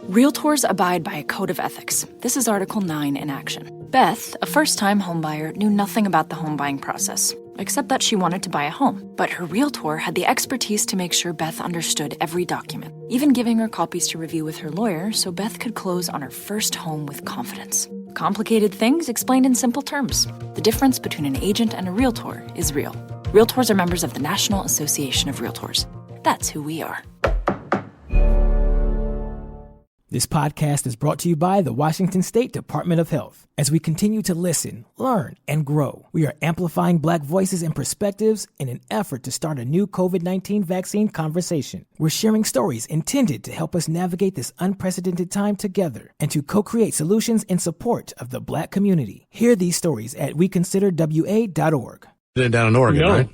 Realtors abide by a code of ethics. This is Article 9 in action. Beth, a first-time homebuyer, knew nothing about the home buying process, except that she wanted to buy a home. But her realtor had the expertise to make sure Beth understood every document, even giving her copies to review with her lawyer so Beth could close on her first home with confidence. Complicated things explained in simple terms. The difference between an agent and a realtor is real. Realtors are members of the National Association of Realtors. That's who we are. This podcast is brought to you by the Washington State Department of Health. As we continue to listen, learn, and grow, we are amplifying Black voices and perspectives in an effort to start a new COVID-19 vaccine conversation. We're sharing stories intended to help us navigate this unprecedented time together and to co-create solutions in support of the Black community. Hear these stories at weconsiderwa.org. Down in Oregon, right?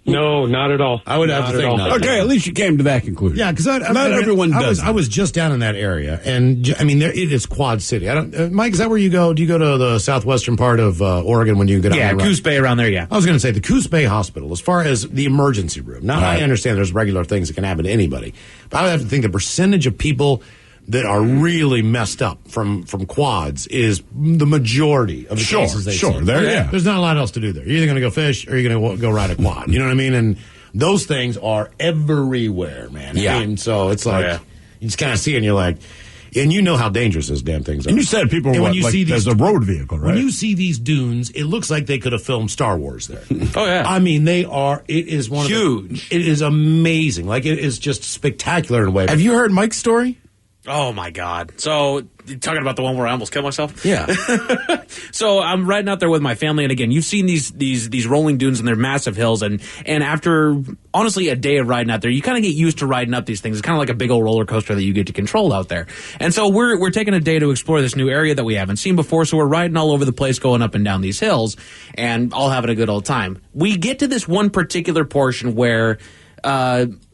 No, not at all. I would have to think not. Okay, at least you came to that conclusion. Yeah, because not everyone does. I was just down in that area, and I mean, it is Quad City. I don't, Mike, is that where you go? Do you go to the southwestern part of Oregon when you go down? Yeah, Coos Bay around there. Yeah, I was going to say the Coos Bay Hospital. As far as the emergency room, now I understand there's regular things that can happen to anybody, but I would have to think the percentage of people that are really messed up from quads is the majority of the cases they see. There's not a lot else to do there. You're either going to go fish or you're going to go ride a quad. You know what I mean? And those things are everywhere, man. Yeah. I mean, so it's like you just kind of see it and you're like, and you know how dangerous those damn things are. And you said people were there's a road vehicle, right? When you see these dunes, it looks like they could have filmed Star Wars there. Oh, yeah. I mean, it is one huge. It is amazing. Like, it is just spectacular in a way. Have you heard Mike's story? Oh, my God. So, you're talking about the one where I almost killed myself? Yeah. So, I'm riding out there with my family, and again, you've seen these rolling dunes, and they're massive hills, and after, honestly, a day of riding out there, you kind of get used to riding up these things. It's kind of like a big old roller coaster that you get to control out there. And so, we're taking a day to explore this new area that we haven't seen before, so we're riding all over the place, going up and down these hills, and all having a good old time. We get to this one particular portion where,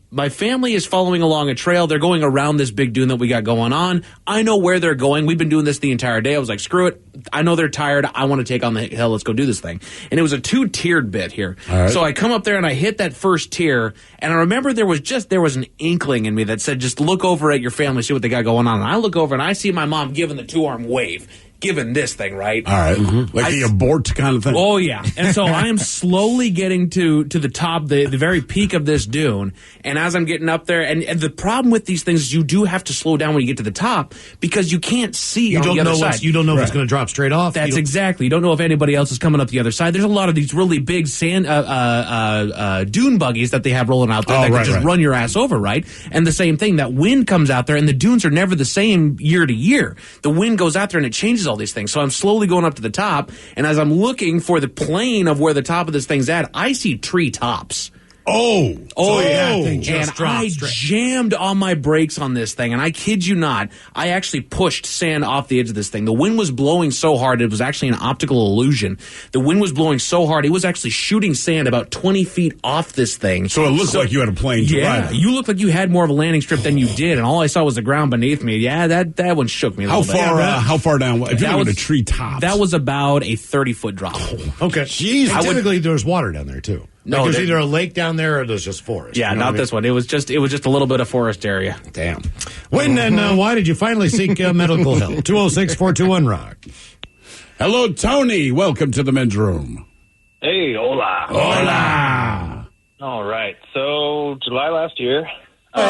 my family is following along a trail. They're going around this big dune that we got going on. I know where they're going. We've been doing this the entire day. I was like, screw it. I know they're tired. I want to take on the hill. Let's go do this thing. And it was a 2-tiered bit here. Right. So I come up there and I hit that first tier. And I remember there was an inkling in me that said, just look over at your family, see what they got going on. And I look over and I see my mom giving the 2-arm wave. Given this thing, right? All right. Mm-hmm. Like the abort kind of thing? Oh, yeah. And so I am slowly getting to the top, the very peak of this dune. And as I'm getting up there, and the problem with these things is you do have to slow down when you get to the top because you can't see on the other side. You don't know if it's going to drop straight off. That's exactly. You don't know if anybody else is coming up the other side. There's a lot of these really big sand dune buggies that they have rolling out there that can just run your ass over, right? And the same thing, that wind comes out there, and the dunes are never the same year to year. The wind goes out there, and it changes all these things. So I'm slowly going up to the top, and as I'm looking for the plane of where the top of this thing's at, I see tree tops. Oh, yeah. And I jammed on my brakes on this thing, and I kid you not, I actually pushed sand off the edge of this thing. The wind was blowing so hard, it was actually an optical illusion. The wind was blowing so hard, it was actually shooting sand about 20 feet off this thing. So it looked like you had a plane to ride. Yeah, you looked like you had more of a landing strip than you did, and all I saw was the ground beneath me. Yeah, that one shook me a little bit. How far down? If you're in a tree top. That was about a 30-foot drop. Okay. Jeez. Typically, there's water down there, too. No, there's either a lake down there or there's just forest. Yeah, not this one. It was just a little bit of forest area. Damn. When and why did you finally seek medical help? 206-421-ROCK. Hello, Tony. Welcome to the men's room. Hey, hola. Hola. All right. So, July last year. Once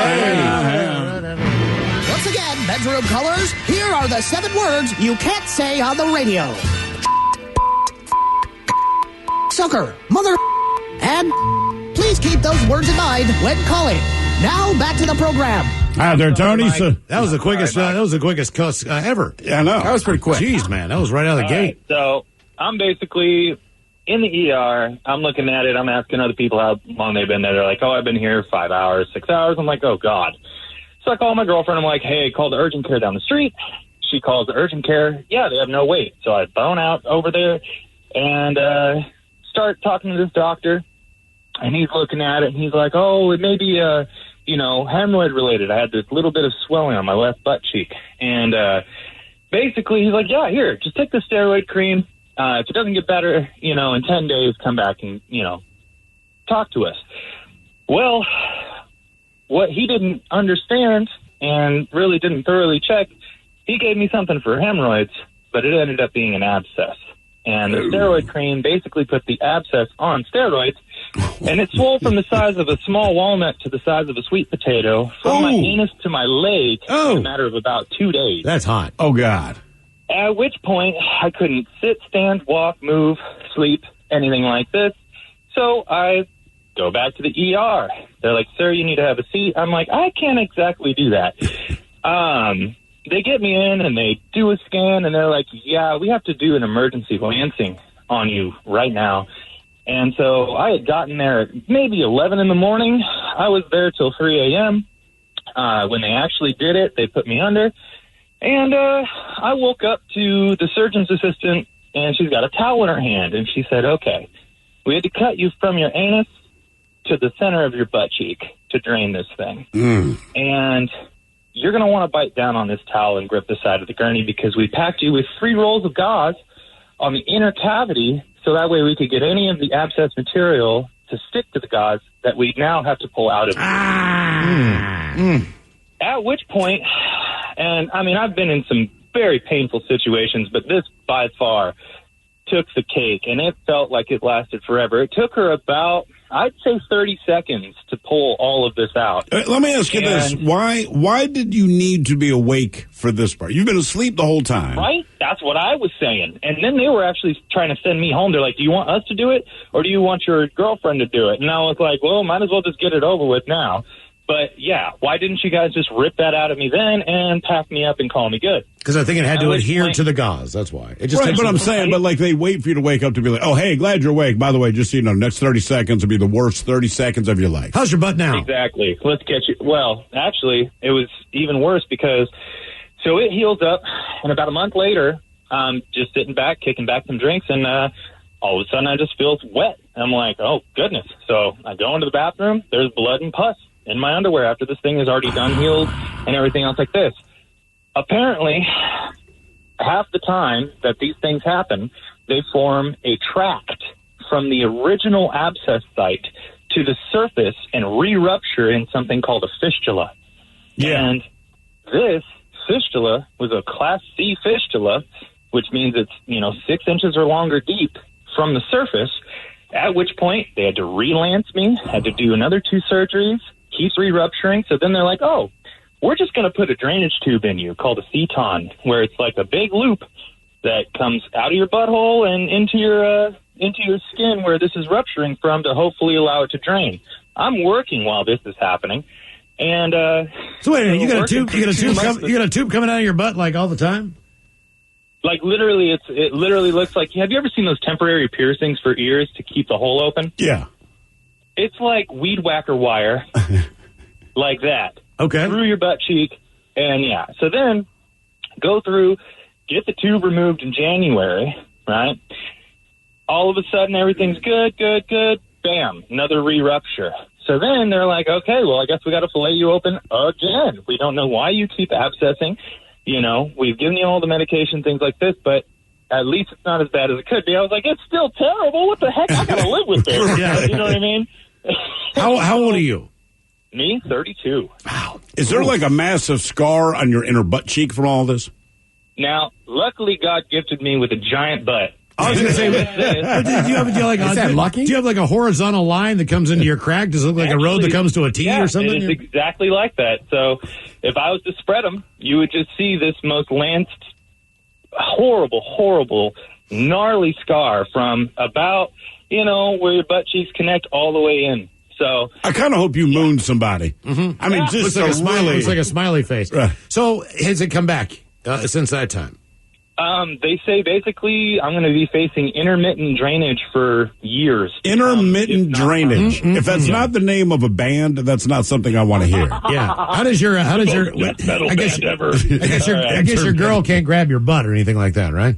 again, men's room colors, here are the 7 words you can't say on the radio. Sucker, mother, and please keep those words in mind when calling. Now back to the program. Hi there, Tony. That was the quickest cuss ever. Yeah, I know. That was pretty quick. Jeez, man, that was right out of the gate. Right, so I'm basically in the ER. I'm looking at it. I'm asking other people how long they've been there. They're like, "Oh, I've been here 5 hours, 6 hours." I'm like, "Oh God." So I call my girlfriend. I'm like, "Hey, call the urgent care down the street." She calls the urgent care. Yeah, they have no wait. So I phone out over there and start talking to this doctor. And he's looking at it, and he's like, "Oh, it may be, hemorrhoid related. I had this little bit of swelling on my left butt cheek." And basically, he's like, "Yeah, here, just take the steroid cream. If it doesn't get better, in 10 days, come back and, talk to us." Well, what he didn't understand and really didn't thoroughly check. He gave me something for hemorrhoids, but it ended up being an abscess. And the steroid cream basically put the abscess on steroids, and it swelled from the size of a small walnut to the size of a sweet potato, from my anus to my leg in a matter of about 2 days. That's hot. Oh, God. At which point, I couldn't sit, stand, walk, move, sleep, anything like this. So I go back to the ER. They're like, sir, you need to have a seat. I'm like, I can't exactly do that. They get me in and they do a scan, and they're like, yeah, we have to do an emergency lancing on you right now. And so I had gotten there at maybe 11 in the morning. I was there till 3 a.m. When they actually did it, they put me under. And I woke up to the surgeon's assistant, and she's got a towel in her hand. And she said, okay, we had to cut you from your anus to the center of your butt cheek to drain this thing. And you're going to want to bite down on this towel and grip the side of the gurney, because we packed you with 3 rolls of gauze on the inner cavity, so that way we could get any of the abscess material to stick to the gauze that we now have to pull out of it. At which point, and I mean, I've been in some very painful situations, but this by far took the cake, and it felt like it lasted forever. It took her about, I'd say, 30 seconds to pull all of this out. Let me ask you this. Why did you need to be awake for this part? You've been asleep the whole time. Right? That's what I was saying. And then they were actually trying to send me home. They're like, do you want us to do it, or do you want your girlfriend to do it? And I was like, well, might as well just get it over with now. But, yeah, why didn't you guys just rip that out of me then and pack me up and call me good? Because I think it had to adhere to the gauze. That's why. It just right, but I'm saying, but like they wait for you to wake up to be like, oh, hey, glad you're awake. By the way, just so you know, next 30 seconds will be the worst 30 seconds of your life. How's your butt now? Exactly. Let's get you. Well, actually, it was even worse because, so it heals up, and about a month later, just sitting back, kicking back some drinks, and all of a sudden I just feel wet. I'm like, oh, goodness. So I go into the bathroom. There's blood and pus in my underwear after this thing is already done, healed, and everything else like this. Apparently, half the time that these things happen, they form a tract from the original abscess site to the surface and re-rupture in something called a fistula. Yeah. And this fistula was a Class C fistula, which means it's, 6 inches or longer deep from the surface, at which point they had to relance me, had to do another 2 surgeries, keeps re-rupturing. So then they're like, oh, we're just going to put a drainage tube in you called a ceton, where it's like a big loop that comes out of your butthole and into your skin where this is rupturing from, to hopefully allow it to drain. I'm working while this is happening. And so wait a minute, you got a tube coming out of your butt like all the time? Like literally, it literally looks like, have you ever seen those temporary piercings for ears to keep the hole open? Yeah. It's like weed whacker wire, like that. Okay. Through your butt cheek, and yeah. So then, go through, get the tube removed in January, right? All of a sudden, everything's good. Bam, another re-rupture. So then they're like, okay, well, I guess we got to fillet you open again. We don't know why you keep abscessing. We've given you all the medication, things like this, but at least it's not as bad as it could be. I was like, it's still terrible. What the heck? I got to live with this. Yeah. You know what I mean? How old are you? Me, 32. Wow. Is there like a massive scar on your inner butt cheek from all this? Now, luckily, God gifted me with a giant butt. I was going to say, do you have like a horizontal line that comes into your crack? Does it look like a road that comes to a T or something? It's exactly like that. So if I was to spread them, you would just see this most lanced, horrible, gnarly scar from about, where your butt cheeks connect all the way in. So I kind of hope you mooned somebody. Mm-hmm. I mean, just looks like a smiley face. Right. So has it come back since that time? They say basically I'm going to be facing intermittent drainage for years. Intermittent drainage. Mm-hmm. If that's not the name of a band, that's not something I want to hear. Yeah. How does your metal band ever. I guess your girl can't grab your butt or anything like that, right?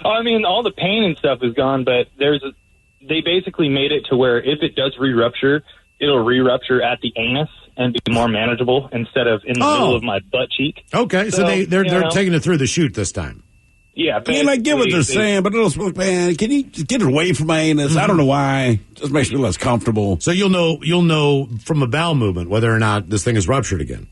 I mean, all the pain and stuff is gone, but they basically made it to where if it does re-rupture, it'll re-rupture at the anus and be more manageable instead of in the middle of my butt cheek. Okay, so they're taking it through the chute this time. Yeah, I mean, I get what they're saying, but it'll, man, can you just get it away from my anus? Mm-hmm. I don't know why. It just makes me less comfortable. So you'll know from a bowel movement whether or not this thing is ruptured again.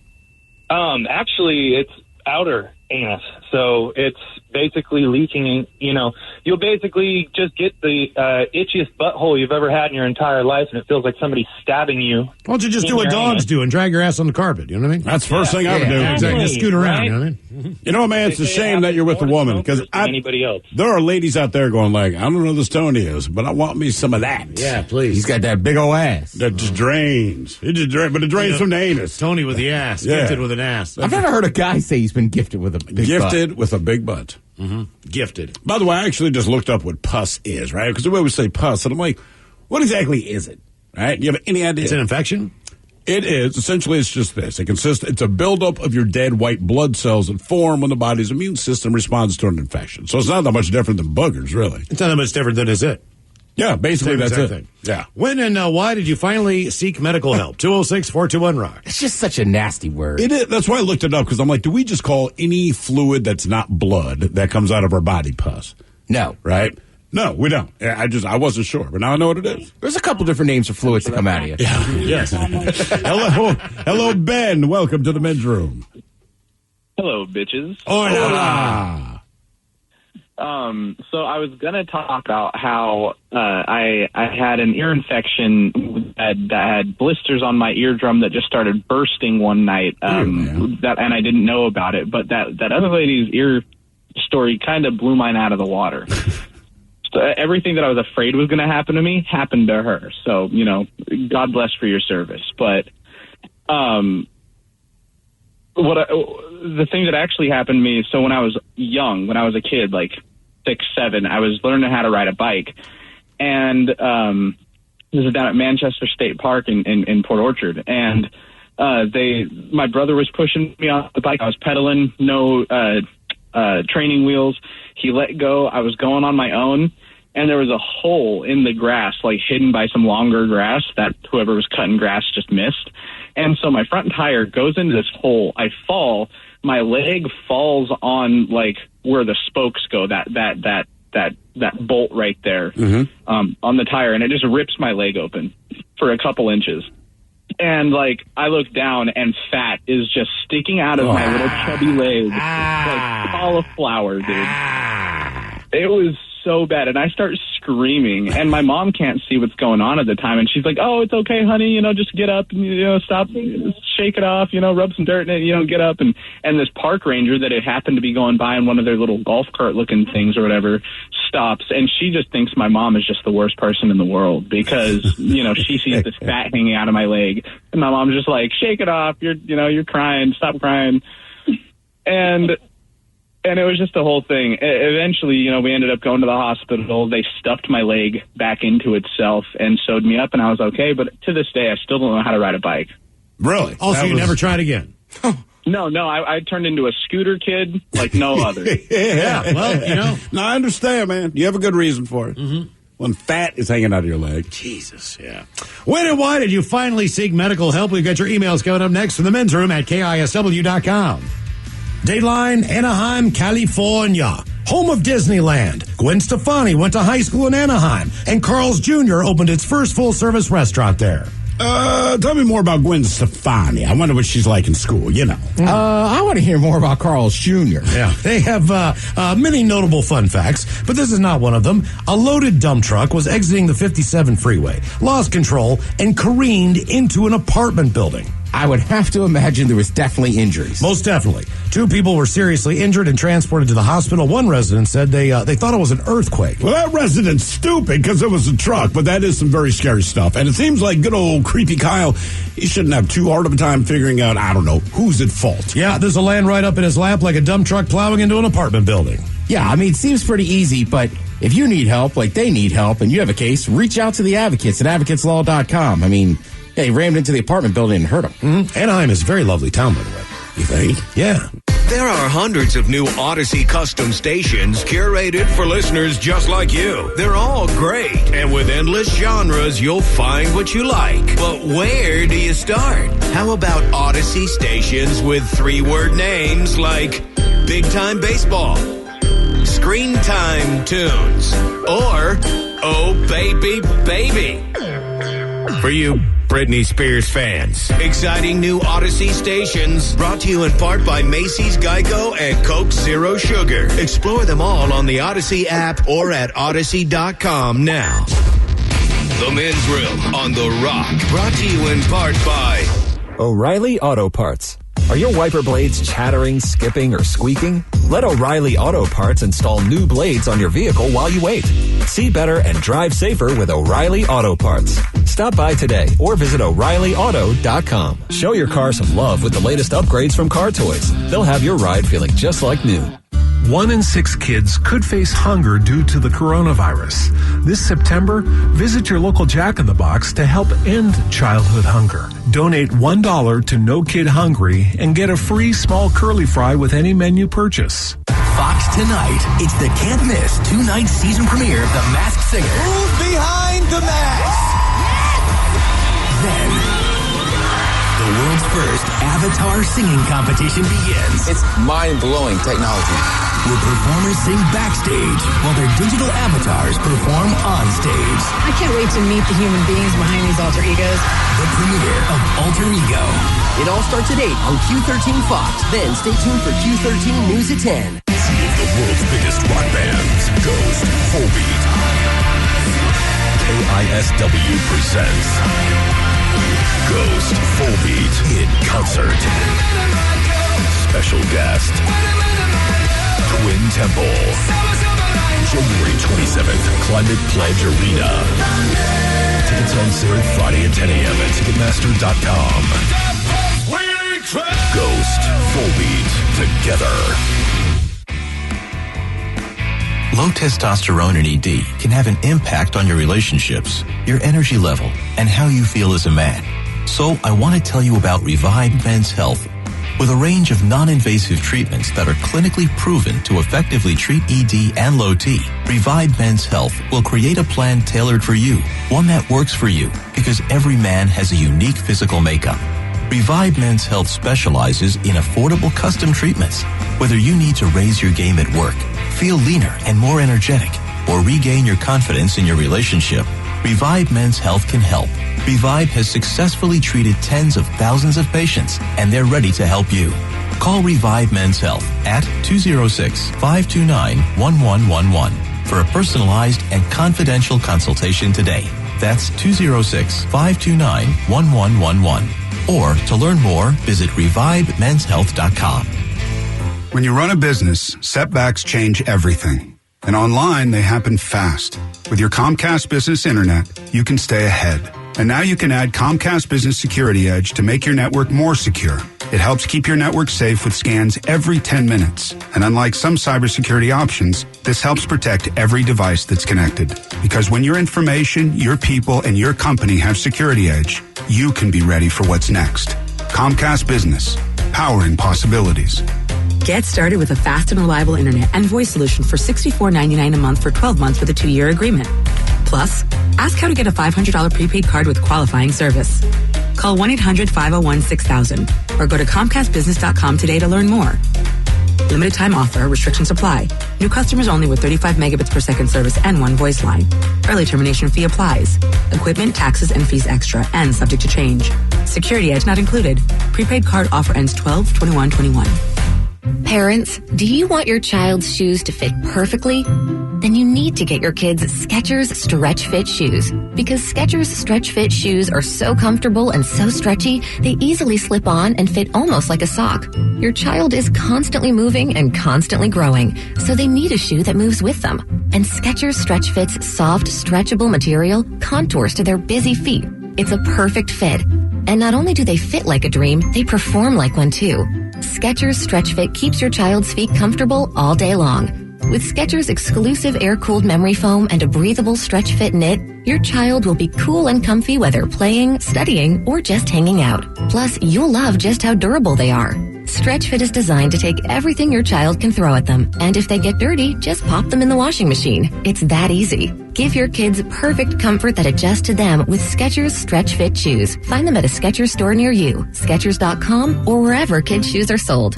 Actually, it's outer anus. So it's basically leaking, you'll basically just get the itchiest butthole you've ever had in your entire life, and it feels like somebody's stabbing you. Why don't you just do what dogs do and drag your ass on the carpet? You know what I mean? That's the first thing I would do. Exactly. Just scoot around, right? you know what I mean? You know, man, it's a shame that you're with a woman, because anybody else. there are ladies out there going like, I don't know this Tony is, but I want me some of that. Yeah, please. He's got that big old ass. That just drains. It just drains, but it drains from the anus. Tony with the ass. Yeah. Gifted with an ass. I've never heard a guy say he's been gifted with a big Gifted with a big butt. Gifted. By the way, I actually just looked up what pus is, right? Because we always say pus, and I'm like, what exactly is it? Right? You have any idea? It's an infection? It is. Essentially, it's just this. It's a buildup of your dead white blood cells that form when the body's immune system responds to an infection. So it's not that much different than boogers, really. It's not that much different than is it. Yeah, basically that's it. Thing. Yeah. When and why did you finally seek medical help? 206-421-ROCK. It's just such a nasty word. It is. That's why I looked it up, because I'm like, do we just call any fluid that's not blood that comes out of our body pus? No. Right? No, we don't. I wasn't sure, but now I know what it is. There's a couple different names for fluids that come out of you. Yeah. Yes. Hello, Ben. Welcome to the men's room. Hello, bitches. Hola. So I was going to talk about how I had an ear infection that had blisters on my eardrum that just started bursting one night, and I didn't know about it. But that other lady's ear story kind of blew mine out of the water. So everything that I was afraid was going to happen to me happened to her. So, God bless for your service. But the thing that actually happened to me, so when I was young, when I was a kid, like 6, 7, I was learning how to ride a bike. And this is down at Manchester State Park in Port Orchard. And my brother was pushing me on the bike. I was pedaling, no training wheels. He let go. I was going on my own. And there was a hole in the grass, like hidden by some longer grass that whoever was cutting grass just missed. And so my front tire goes into this hole. I fall. My leg falls on like where the spokes go. That bolt right there on the tire, and it just rips my leg open for a couple inches. And like I look down, and fat is just sticking out of my little chubby leg, like cauliflower, dude. It was so bad, and I start screaming, and my mom can't see what's going on at the time, and she's like, "Oh, it's okay, honey, just get up and stop, shake it off, rub some dirt in it, get up." And this park ranger that it happened to be going by in one of their little golf cart looking things or whatever stops, and she just thinks my mom is just the worst person in the world because she sees this fat hanging out of my leg, and my mom's just like, "Shake it off, you're crying, stop crying," And it was just a whole thing. Eventually, we ended up going to the hospital. They stuffed my leg back into itself and sewed me up, and I was okay. But to this day, I still don't know how to ride a bike. Really? Also, you never tried again? No, I turned into a scooter kid like no other. Yeah, well, No, I understand, man. You have a good reason for it. When fat is hanging out of your leg. Jesus, yeah. When and why did you finally seek medical help? We've got your emails coming up next from the men's room at KISW.com. Dateline, Anaheim, California, home of Disneyland. Gwen Stefani went to high school in Anaheim, and Carl's Jr. opened its first full-service restaurant there. Tell me more about Gwen Stefani. I wonder what she's like in school, I want to hear more about Carl's Jr. Yeah, they have many notable fun facts, but this is not one of them. A loaded dump truck was exiting the 57 freeway, lost control, and careened into an apartment building. I would have to imagine there was definitely injuries. Most definitely. 2 people were seriously injured and transported to the hospital. One resident said they thought it was an earthquake. Well, that resident's stupid because it was a truck, but that is some very scary stuff. And it seems like good old creepy Kyle, he shouldn't have too hard of a time figuring out, I don't know, who's at fault. Yeah, this will land right up in his lap like a dump truck plowing into an apartment building. Yeah, it seems pretty easy, but if you need help, like they need help, and you have a case, reach out to the advocates at advocateslaw.com. Yeah, he rammed into the apartment building and hurt him. Anaheim is a very lovely town, by the way. You think? Yeah. There are hundreds of new Odyssey custom stations curated for listeners just like you. They're all great, and with endless genres, you'll find what you like. But where do you start? How about Odyssey stations with 3-word names like Big Time Baseball, Screen Time Tunes, or Oh Baby Baby? For you Britney Spears fans, exciting new Odyssey stations brought to you in part by Macy's, Geico, and Coke Zero Sugar. Explore them all on the Odyssey app or at Odyssey.com now. The Men's Room on The Rock, brought to you in part by O'Reilly Auto Parts. Are your wiper blades chattering, skipping, or squeaking? Let O'Reilly Auto Parts install new blades on your vehicle while you wait. See better and drive safer with O'Reilly Auto Parts. Stop by today or visit O'ReillyAuto.com. Show your car some love with the latest upgrades from Car Toys. They'll have your ride feeling just like new. 1 in 6 kids could face hunger due to the coronavirus. This September, visit your local Jack in the Box to help end childhood hunger. Donate $1 to No Kid Hungry and get a free small curly fry with any menu purchase. Fox tonight. It's the can't miss 2-night season premiere of The Masked Singer. Who's behind the mask? Then, the world's first Avatar singing competition begins. It's mind-blowing technology. Where performers sing backstage while their digital avatars perform on stage. I can't wait to meet the human beings behind these alter egos. The premiere of Alter Ego. It all starts at 8 on Q13 Fox. Then stay tuned for Q13 News at 10. See the world's biggest rock bands. Ghost, Full Beat. KISW presents Ghost, Full Beat in concert. Special guest Twin Temple. January 27th, Climate Pledge Arena. Tickets on sale Friday at 10 a.m. at Ticketmaster.com. Ghost, Full Beat, together. Low testosterone and ED can have an impact on your relationships, your energy level, and how you feel as a man. So I want to tell you about Revive Men's Health. With a range of non-invasive treatments that are clinically proven to effectively treat ED and low T, Revive Men's Health will create a plan tailored for you, one that works for you, because every man has a unique physical makeup. Revive Men's Health specializes in affordable custom treatments. Whether you need to raise your game at work, feel leaner and more energetic, or regain your confidence in your relationship, Revive Men's Health can help. Revive has successfully treated tens of thousands of patients, and they're ready to help you. Call Revive Men's Health at 206-529-1111 for a personalized and confidential consultation today. That's 206-529-1111. Or to learn more, visit ReviveMen'sHealth.com. When you run a business, setbacks change everything. And online, they happen fast. With your Comcast Business Internet, you can stay ahead. And now you can add Comcast Business Security Edge to make your network more secure. It helps keep your network safe with scans every 10 minutes. And unlike some cybersecurity options, this helps protect every device that's connected. Because when your information, your people, and your company have Security Edge, you can be ready for what's next. Comcast Business, powering possibilities. Get started with a fast and reliable internet and voice solution for $64.99 a month for 12 months with a 2-year agreement. Plus, ask how to get a $500 prepaid card with qualifying service. Call 1-800-501-6000 or go to ComcastBusiness.com today to learn more. Limited time offer. Restrictions apply. New customers only with 35 megabits per second service and 1 voice line. Early termination fee applies. Equipment, taxes, and fees extra and subject to change. Security Edge not included. Prepaid card offer ends 12/21/21. Parents, do you want your child's shoes to fit perfectly? Then you need to get your kids Skechers Stretch Fit shoes. Because Skechers Stretch Fit shoes are so comfortable and so stretchy, they easily slip on and fit almost like a sock. Your child is constantly moving and constantly growing, so they need a shoe that moves with them. And Skechers Stretch Fit's soft, stretchable material contours to their busy feet. It's a perfect fit. And not only do they fit like a dream, they perform like one too. Skechers Stretch Fit keeps your child's feet comfortable all day long. With Skechers' exclusive air-cooled memory foam and a breathable stretch fit knit, your child will be cool and comfy whether playing, studying, or just hanging out. Plus, you'll love just how durable they are. Stretch Fit is designed to take everything your child can throw at them. And if they get dirty, just pop them in the washing machine. It's that easy. Give your kids perfect comfort that adjusts to them with Skechers Stretch Fit shoes. Find them at a Skechers store near you, Skechers.com, or wherever kids' shoes are sold.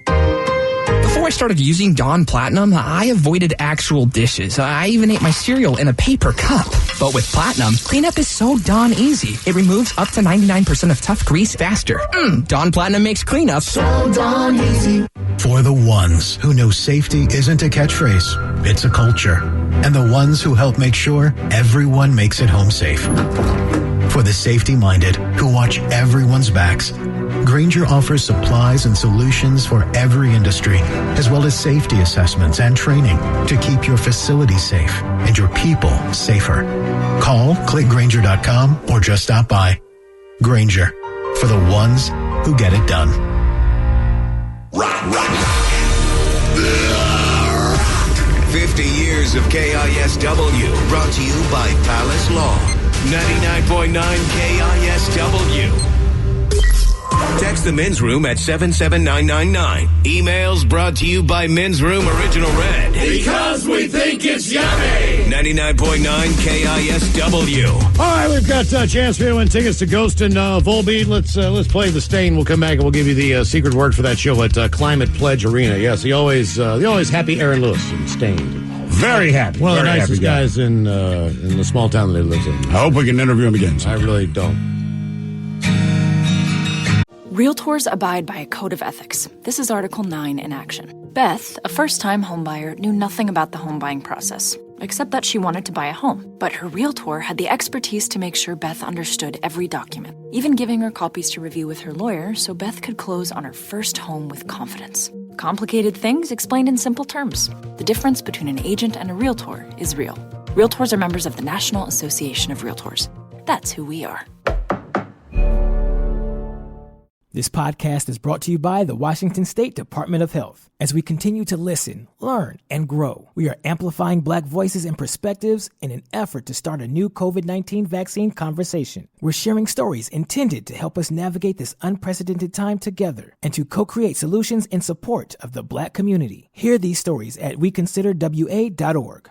The Before I started using Dawn Platinum, I avoided actual dishes. I even ate my cereal in a paper cup. But with Platinum, cleanup is so darn easy. It removes up to 99% of tough grease faster. Dawn Platinum makes cleanup so darn easy. For the ones who know safety isn't a catchphrase, it's a culture. And the ones who help make sure everyone makes it home safe. For the safety-minded who watch everyone's backs, Grainger offers supplies and solutions for every industry, as well as safety assessments and training to keep your facilities safe and your people safer. Call, click Grainger.com, or just stop by. Grainger, for the ones who get it done. Rock. 50 years of KISW, brought to you by Palace Law. 99.9 KISW. Text the Men's Room at 77999. Emails brought to you by Men's Room Original Red. Because we think it's yummy. 99.9 KISW. All right, we've got chance for you to win tickets to Ghost and Volbeat. Let's play The Stain. We'll come back and we'll give you the secret word for that show at Climate Pledge Arena. Yes, the always happy Aaron Lewis and Stain. Very happy. One of the Very nicest guys in the small town that he lives in. I hope we can interview him again. I really don't. Realtors abide by a code of ethics. This is Article 9 in action. Beth, a first-time homebuyer, knew nothing about the home buying process, except that she wanted to buy a home. But her realtor had the expertise to make sure Beth understood every document, even giving her copies to review with her lawyer so Beth could close on her first home with confidence. Complicated things explained in simple terms. The difference between an agent and a realtor is real. Realtors are members of the National Association of Realtors. That's who we are. This podcast is brought to you by the Washington State Department of Health. As we continue to listen, learn, and grow, we are amplifying Black voices and perspectives in an effort to start a new COVID-19 vaccine conversation. We're sharing stories intended to help us navigate this unprecedented time together and to co-create solutions in support of the Black community. Hear these stories at weconsiderwa.org.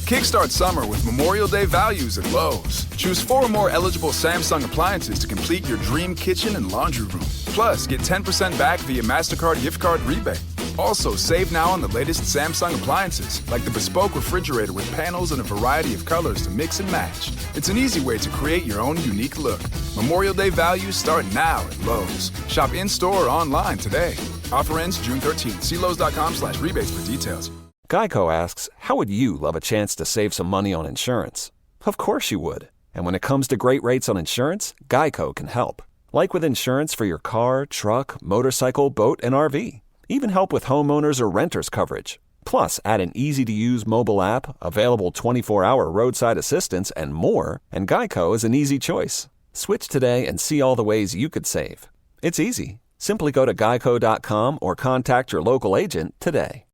Kickstart summer with Memorial Day values at Lowe's. Choose 4 or more eligible Samsung appliances to complete your dream kitchen and laundry room. Plus, get 10% back via MasterCard gift card rebate. Also, save now on the latest Samsung appliances, like the bespoke refrigerator with panels in a variety of colors to mix and match. It's an easy way to create your own unique look. Memorial Day values start now at Lowe's. Shop in-store or online today. Offer ends June 13th. See Lowe's.com/rebates for details. Geico asks, how would you love a chance to save some money on insurance? Of course you would. And when it comes to great rates on insurance, Geico can help. Like with insurance for your car, truck, motorcycle, boat, and RV. Even help with homeowners or renters coverage. Plus, add an easy-to-use mobile app, available 24-hour roadside assistance, and more, and Geico is an easy choice. Switch today and see all the ways you could save. It's easy. Simply go to geico.com or contact your local agent today.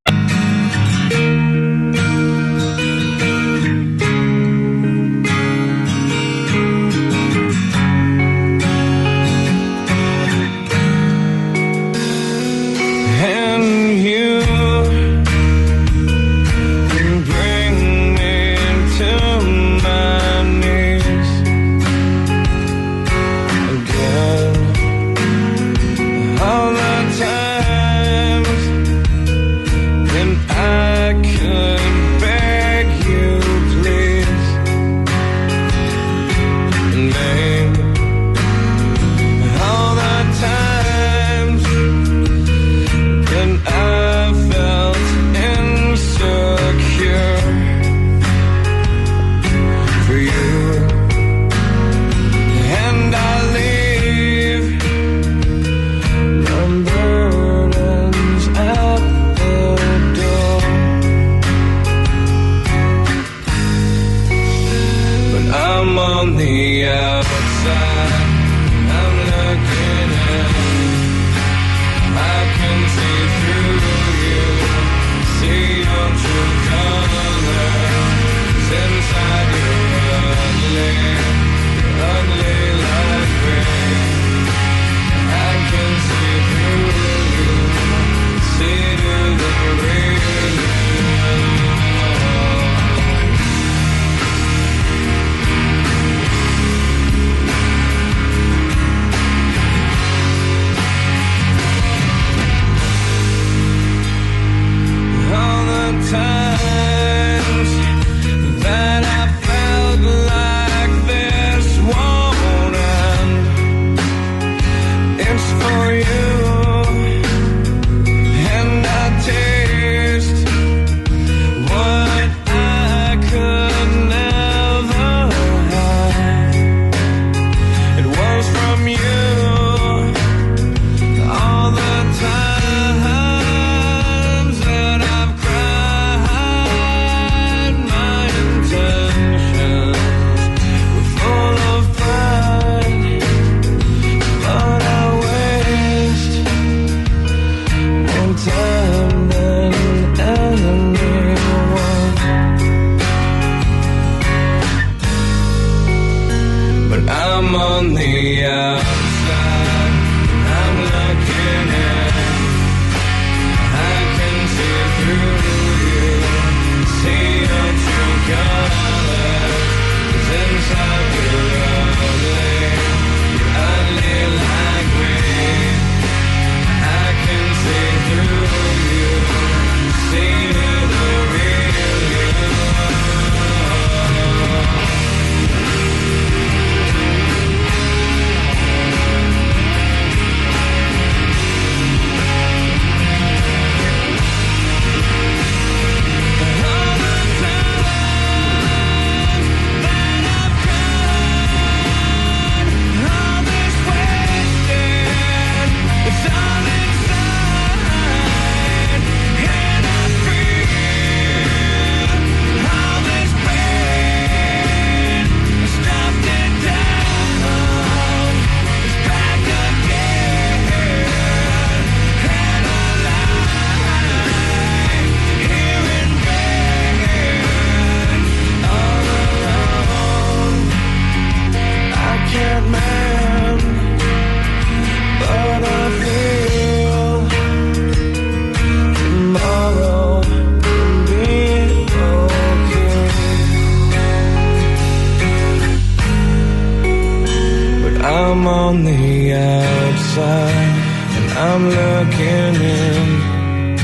looking in,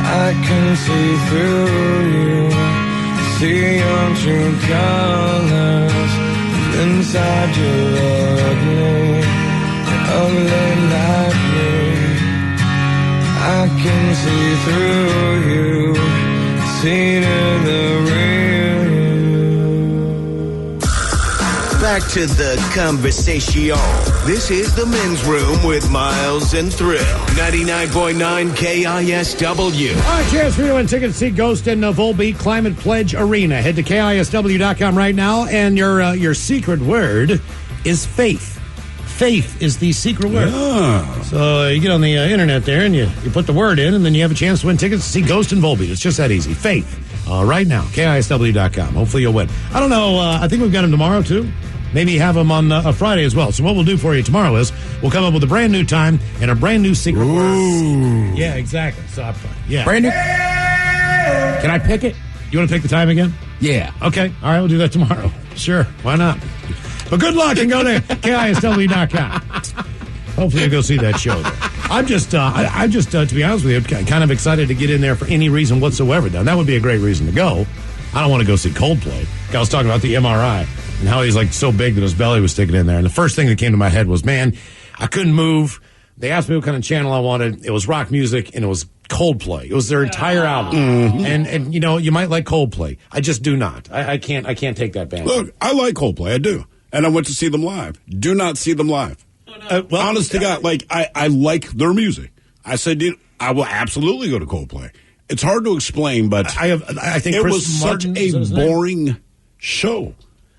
I can see through you, see your true colors. Inside you're ugly like me. I can see through you, see to the real you. Back to the conversation. This is the Men's Room with Miles and Thrill. 99.9 KISW. All right, chance for you to win tickets to see Ghost in the Volbeat Climate Pledge Arena. Head to KISW.com right now, and your secret word is faith. Faith is the secret word. Yeah. So you get on the internet there, and you put the word in, and then you have a chance to win tickets to see Ghost in Volbeat. It's just that easy. Faith. Right now, KISW.com. Hopefully you'll win. I don't know. I think we've got them tomorrow, too. Maybe have them on a Friday as well. So what we'll do for you tomorrow is we'll come up with a brand new time and a brand new secret word. Yeah, exactly. So yeah. Brand new. Can I pick it? You want to pick the time again? Yeah. Okay. All right, we'll do that tomorrow. Sure. Why not? But good luck and go to KISW.com. Hopefully you'll go see that show there. I'm just, to be honest with you, kind of excited to get in there for any reason whatsoever. Now, that would be a great reason to go. I don't want to go see Coldplay. I was talking about the MRI and how he's like so big that his belly was sticking in there. And the first thing that came to my head was, man, I couldn't move. They asked me what kind of channel I wanted. It was rock music, and it was Coldplay. It was their entire album. Mm-hmm. And you know, you might like Coldplay. I just do not. I can't take that band. Look, I like Coldplay. I do. And I went to see them live. Do not see them live. Honest to God, like, I like their music. I said, I will absolutely go to Coldplay. It's hard to explain, but I think it Chris was Martin, such a boring show.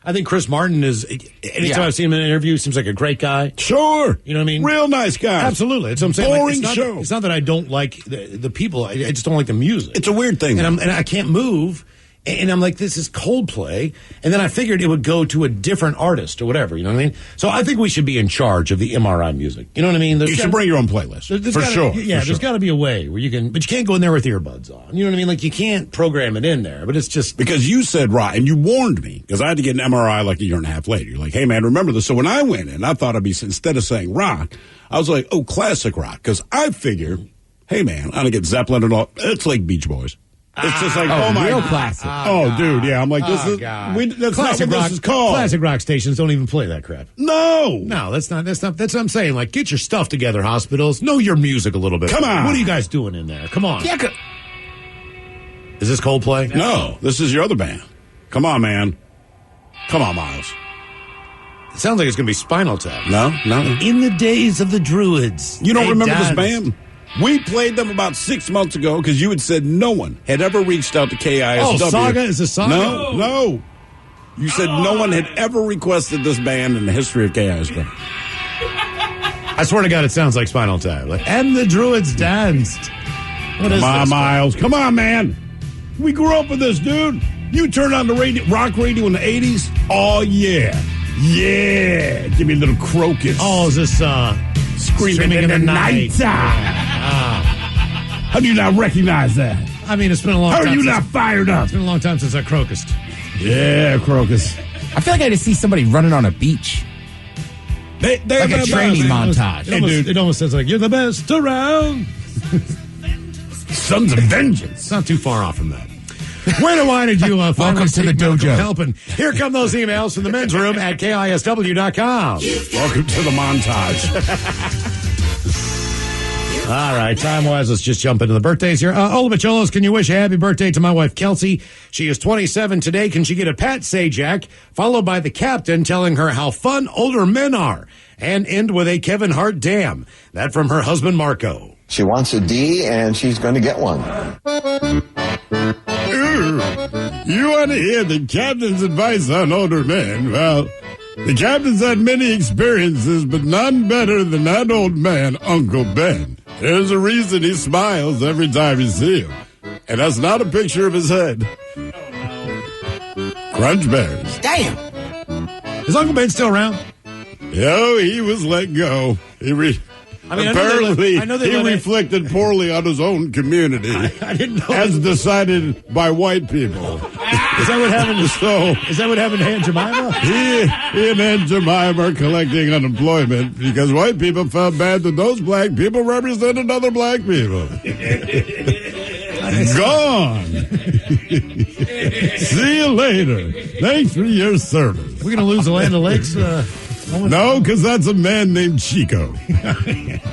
I think Chris Martin is, anytime I've seen him in an interview, seems like a great guy. Sure. You know what I mean? Real nice guy. Absolutely. That's what I'm saying. Boring like, show. It's not that I don't like the people. I just don't like the music. It's a weird thing. And I can't move. And I'm like, this is Coldplay. And then I figured it would go to a different artist or whatever. You know what I mean? So I think we should be in charge of the MRI music. You know what I mean? You should bring your own playlist. For sure. Yeah, there's got to be a way where you can, but you can't go in there with earbuds on. You know what I mean? Like, you can't program it in there, but it's just. Because you said rock, and you warned me, because I had to get an MRI like a year and a half later. You're like, hey, man, remember this? So when I went in, I thought I'd be, instead of saying rock, I was like, oh, classic rock. Because I figured, hey, man, I'm going to get Zeppelin and all. It's like Beach Boys. It's just like, oh my real God. classic. Oh, dude, yeah. I'm like, this is that's classic not what rock, this is called. Classic rock stations don't even play that crap. No, that's what I'm saying. Like, get your stuff together, hospitals. Know your music a little bit. Come on. What are you guys doing in there? Come on. Yeah, is this Coldplay? No, this is your other band. Come on, man. Come on, Miles. It sounds like it's going to be Spinal Tap. No. In the days of the Druids. You don't remember this band? We played them about 6 months ago because you had said no one had ever reached out to KISW. Oh, Saga? Is this Saga? No. You said no one had ever requested this band in the history of KISW. I swear to God, it sounds like Spinal Tap. Like, and the Druids danced. What is Come on, this, Miles. Come on, man. We grew up with this, dude. You turned on the radio, rock radio in the 80s? Oh, yeah. Yeah. Give me a little crocus. Oh, is this Screaming in the Night? How do you not recognize that? I mean, it's been a long time. How are you not fired up? It's been a long time since I crocused. Yeah, crocus. I feel like I just see somebody running on a beach. They're like a training montage. It almost says like, you're the best around. Sons of Vengeance. It's not too far off from that. Where and why did you Welcome to the dojo. Help? And here come those emails from the men's room at KISW.com. Welcome to the montage. All right, time-wise, let's just jump into the birthdays here. Ola Bacholos, can you wish a happy birthday to my wife, Kelsey? She is 27 today. Can she get a Pat Sajak, followed by the captain telling her how fun older men are, and end with a Kevin Hart damn. That from her husband, Marco. She wants a D, and she's going to get one. You want to hear the captain's advice on older men? Well, the captain's had many experiences, but none better than that old man, Uncle Ben. There's a reason he smiles every time you see him. And that's not a picture of his head. Crunch berries. Damn! Is Uncle Ben still around? Yo, he was let go. I mean, apparently, I know they he reflected poorly on his own community. I didn't know. As decided by white people. Is that what happened? Is that what happened to Aunt Jemima? He and Aunt Jemima are collecting unemployment because white people felt bad that those black people represented other black people. Gone. See you later. Thanks for your service. We're going to lose the Land O'Lakes? No, because that's a man named Chico.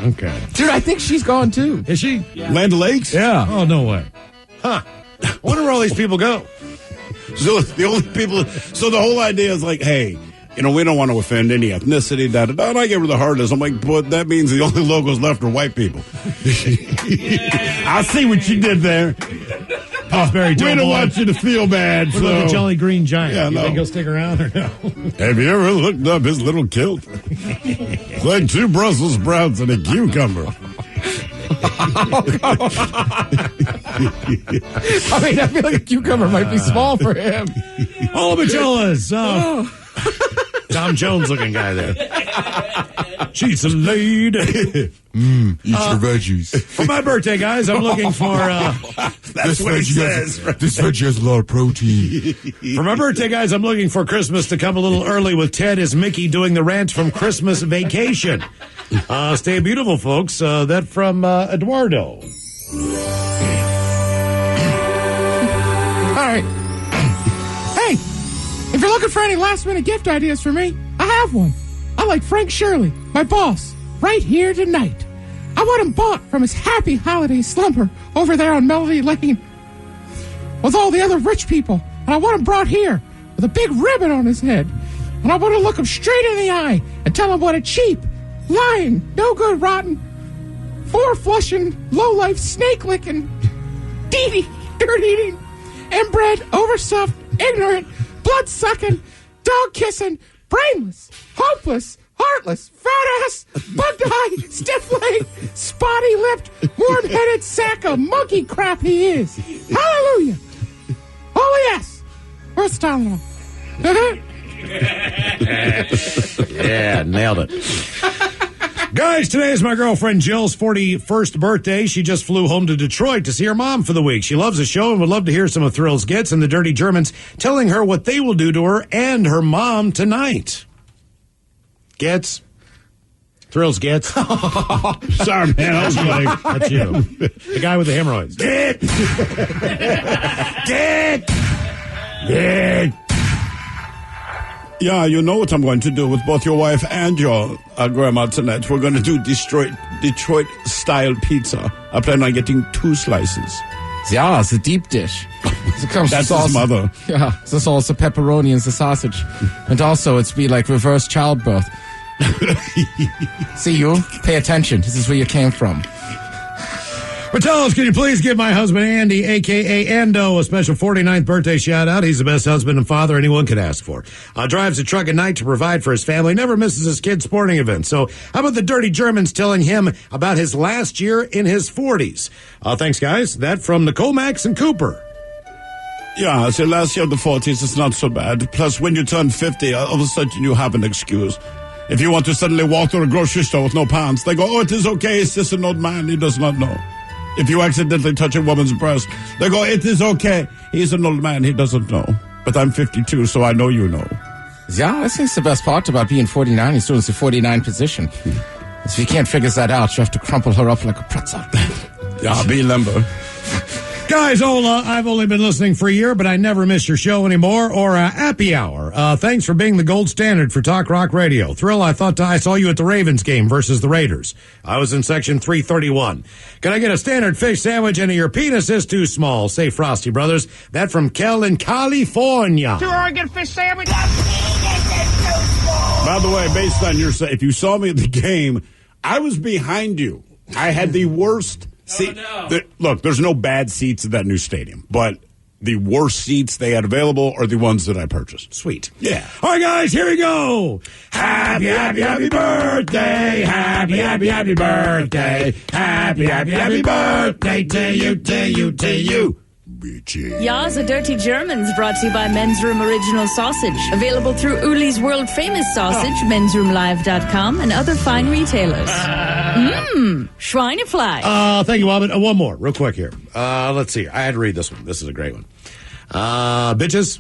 Okay. Dude, I think she's gone too. Is she? Yeah. Land O'Lakes? Yeah. Oh, no way. Huh. I wonder where all these people go. So the only people, so the whole idea is like, hey, we don't want to offend any ethnicity, and I get where the heart is. I'm like, but that means the only locals left are white people. I see what you did there. We don't want you to feel bad. What about the Jolly Green Giant? Yeah, you think he'll stick around or no? Have you ever looked up his little kilt? It's like 2 Brussels sprouts and a cucumber. I mean, I feel like a cucumber might be small for him. Oh, Magellas. Tom Jones looking guy there. She's a lady. Eat your veggies. For my birthday, guys, I'm looking for... That's what he says. This veggie has a lot of protein. For my birthday, guys, I'm looking for Christmas to come a little early with Ted as Mickey doing the rant from Christmas Vacation. Stay beautiful, folks. That from Eduardo. All right. Hey, if you're looking for any last-minute gift ideas for me, I have one. I like Frank Shirley, my boss, right here tonight. I want him bought from his happy holiday slumber over there on Melody Lane with all the other rich people. And I want him brought here with a big ribbon on his head. And I want to look him straight in the eye and tell him what a cheap, lying, no-good, rotten, four-flushing, low-life, snake-licking, dirt-eating, inbred, overstuffed, ignorant, blood-sucking, dog-kissing, brainless, hopeless, heartless, fat-ass, bug-eyed, stiff-legged, spotty-lipped, warm-headed sack of monkey crap he is. Hallelujah. Oh, yes. Where's the Tylenol? Yeah, nailed it. Guys, today is my girlfriend Jill's 41st birthday. She just flew home to Detroit to see her mom for the week. She loves the show and would love to hear some of Thrill's Gets and the Dirty Germans telling her what they will do to her and her mom tonight. Gets? Thrills Gets? Sorry, man. I was like, that's you. The guy with the hemorrhoids. Get! Yeah, you know what I'm going to do with both your wife and your grandma tonight. We're going to do Detroit-style pizza. I plan on getting 2 slices. Yeah, it's a deep dish. It comes That's with his mother. Yeah, it's also pepperoni and the sausage. And also, it's be like reverse childbirth. See you? Pay attention. This is where you came from. Martellos, can you please give my husband Andy, a.k.a. Ando, a special 49th birthday shout-out? He's the best husband and father anyone could ask for. Drives a truck at night to provide for his family, never misses his kid's sporting events. So how about the Dirty Germans telling him about his last year in his 40s? Thanks, guys. That from Nicole, Max, and Cooper. Yeah, so last year in the 40s is not so bad. Plus, when you turn 50, all of a sudden you have an excuse. If you want to suddenly walk through a grocery store with no pants, they go, oh, it is okay, it's just an old man, he does not know. If you accidentally touch a woman's breast, they go, it is okay. He's an old man. He doesn't know. But I'm 52, so I know you know. Yeah, I think it's the best part about being 49. He's doing the 49 position. If you can't figure that out, you have to crumple her up like a pretzel. Yeah, be limber. Guys, I've only been listening for a year, but I never miss your show anymore or Happy Hour. Thanks for being the gold standard for talk rock radio. Thrill, I thought I saw you at the Ravens game versus the Raiders. I was in section 331. Can I get a standard fish sandwich and your penis is too small? Say Frosty Brothers. That from Kel in California. $2 fish sandwich. By the way, based on your, if you saw me at the game, I was behind you. I had the worst seat. Look, there's no bad seats at that new stadium, but the worst seats they had available are the ones that I purchased. Sweet. Yeah. All right, guys, here we go. Happy, happy, happy birthday. Happy, happy, happy birthday. Happy, happy, happy birthday to you, to you, to you. Ya's a Dirty Germans brought to you by Men's Room Original Sausage. Available through Uli's world famous sausage, mensroomlive.com, and other fine retailers. Schweinefleisch. Thank you, Wobbin. One more, real quick here. Let's see. I had to read this one. This is a great one. Bitches,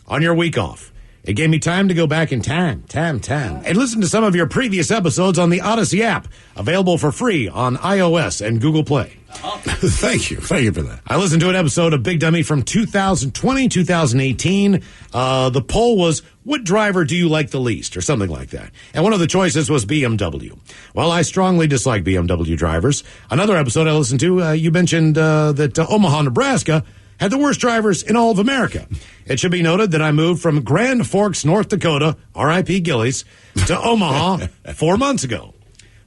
on your week off, it gave me time to go back in time, and listen to some of your previous episodes on the Odyssey app, available for free on iOS and Google Play. Thank you for that. I listened to an episode of Big Dummy from 2020, 2018. The poll was, what driver do you like the least, or something like that. And one of the choices was BMW. Well, I strongly dislike BMW drivers. Another episode I listened to, you mentioned that Omaha, Nebraska had the worst drivers in all of America. It should be noted that I moved from Grand Forks, North Dakota, R.I.P. Gillies, to Omaha 4 months ago.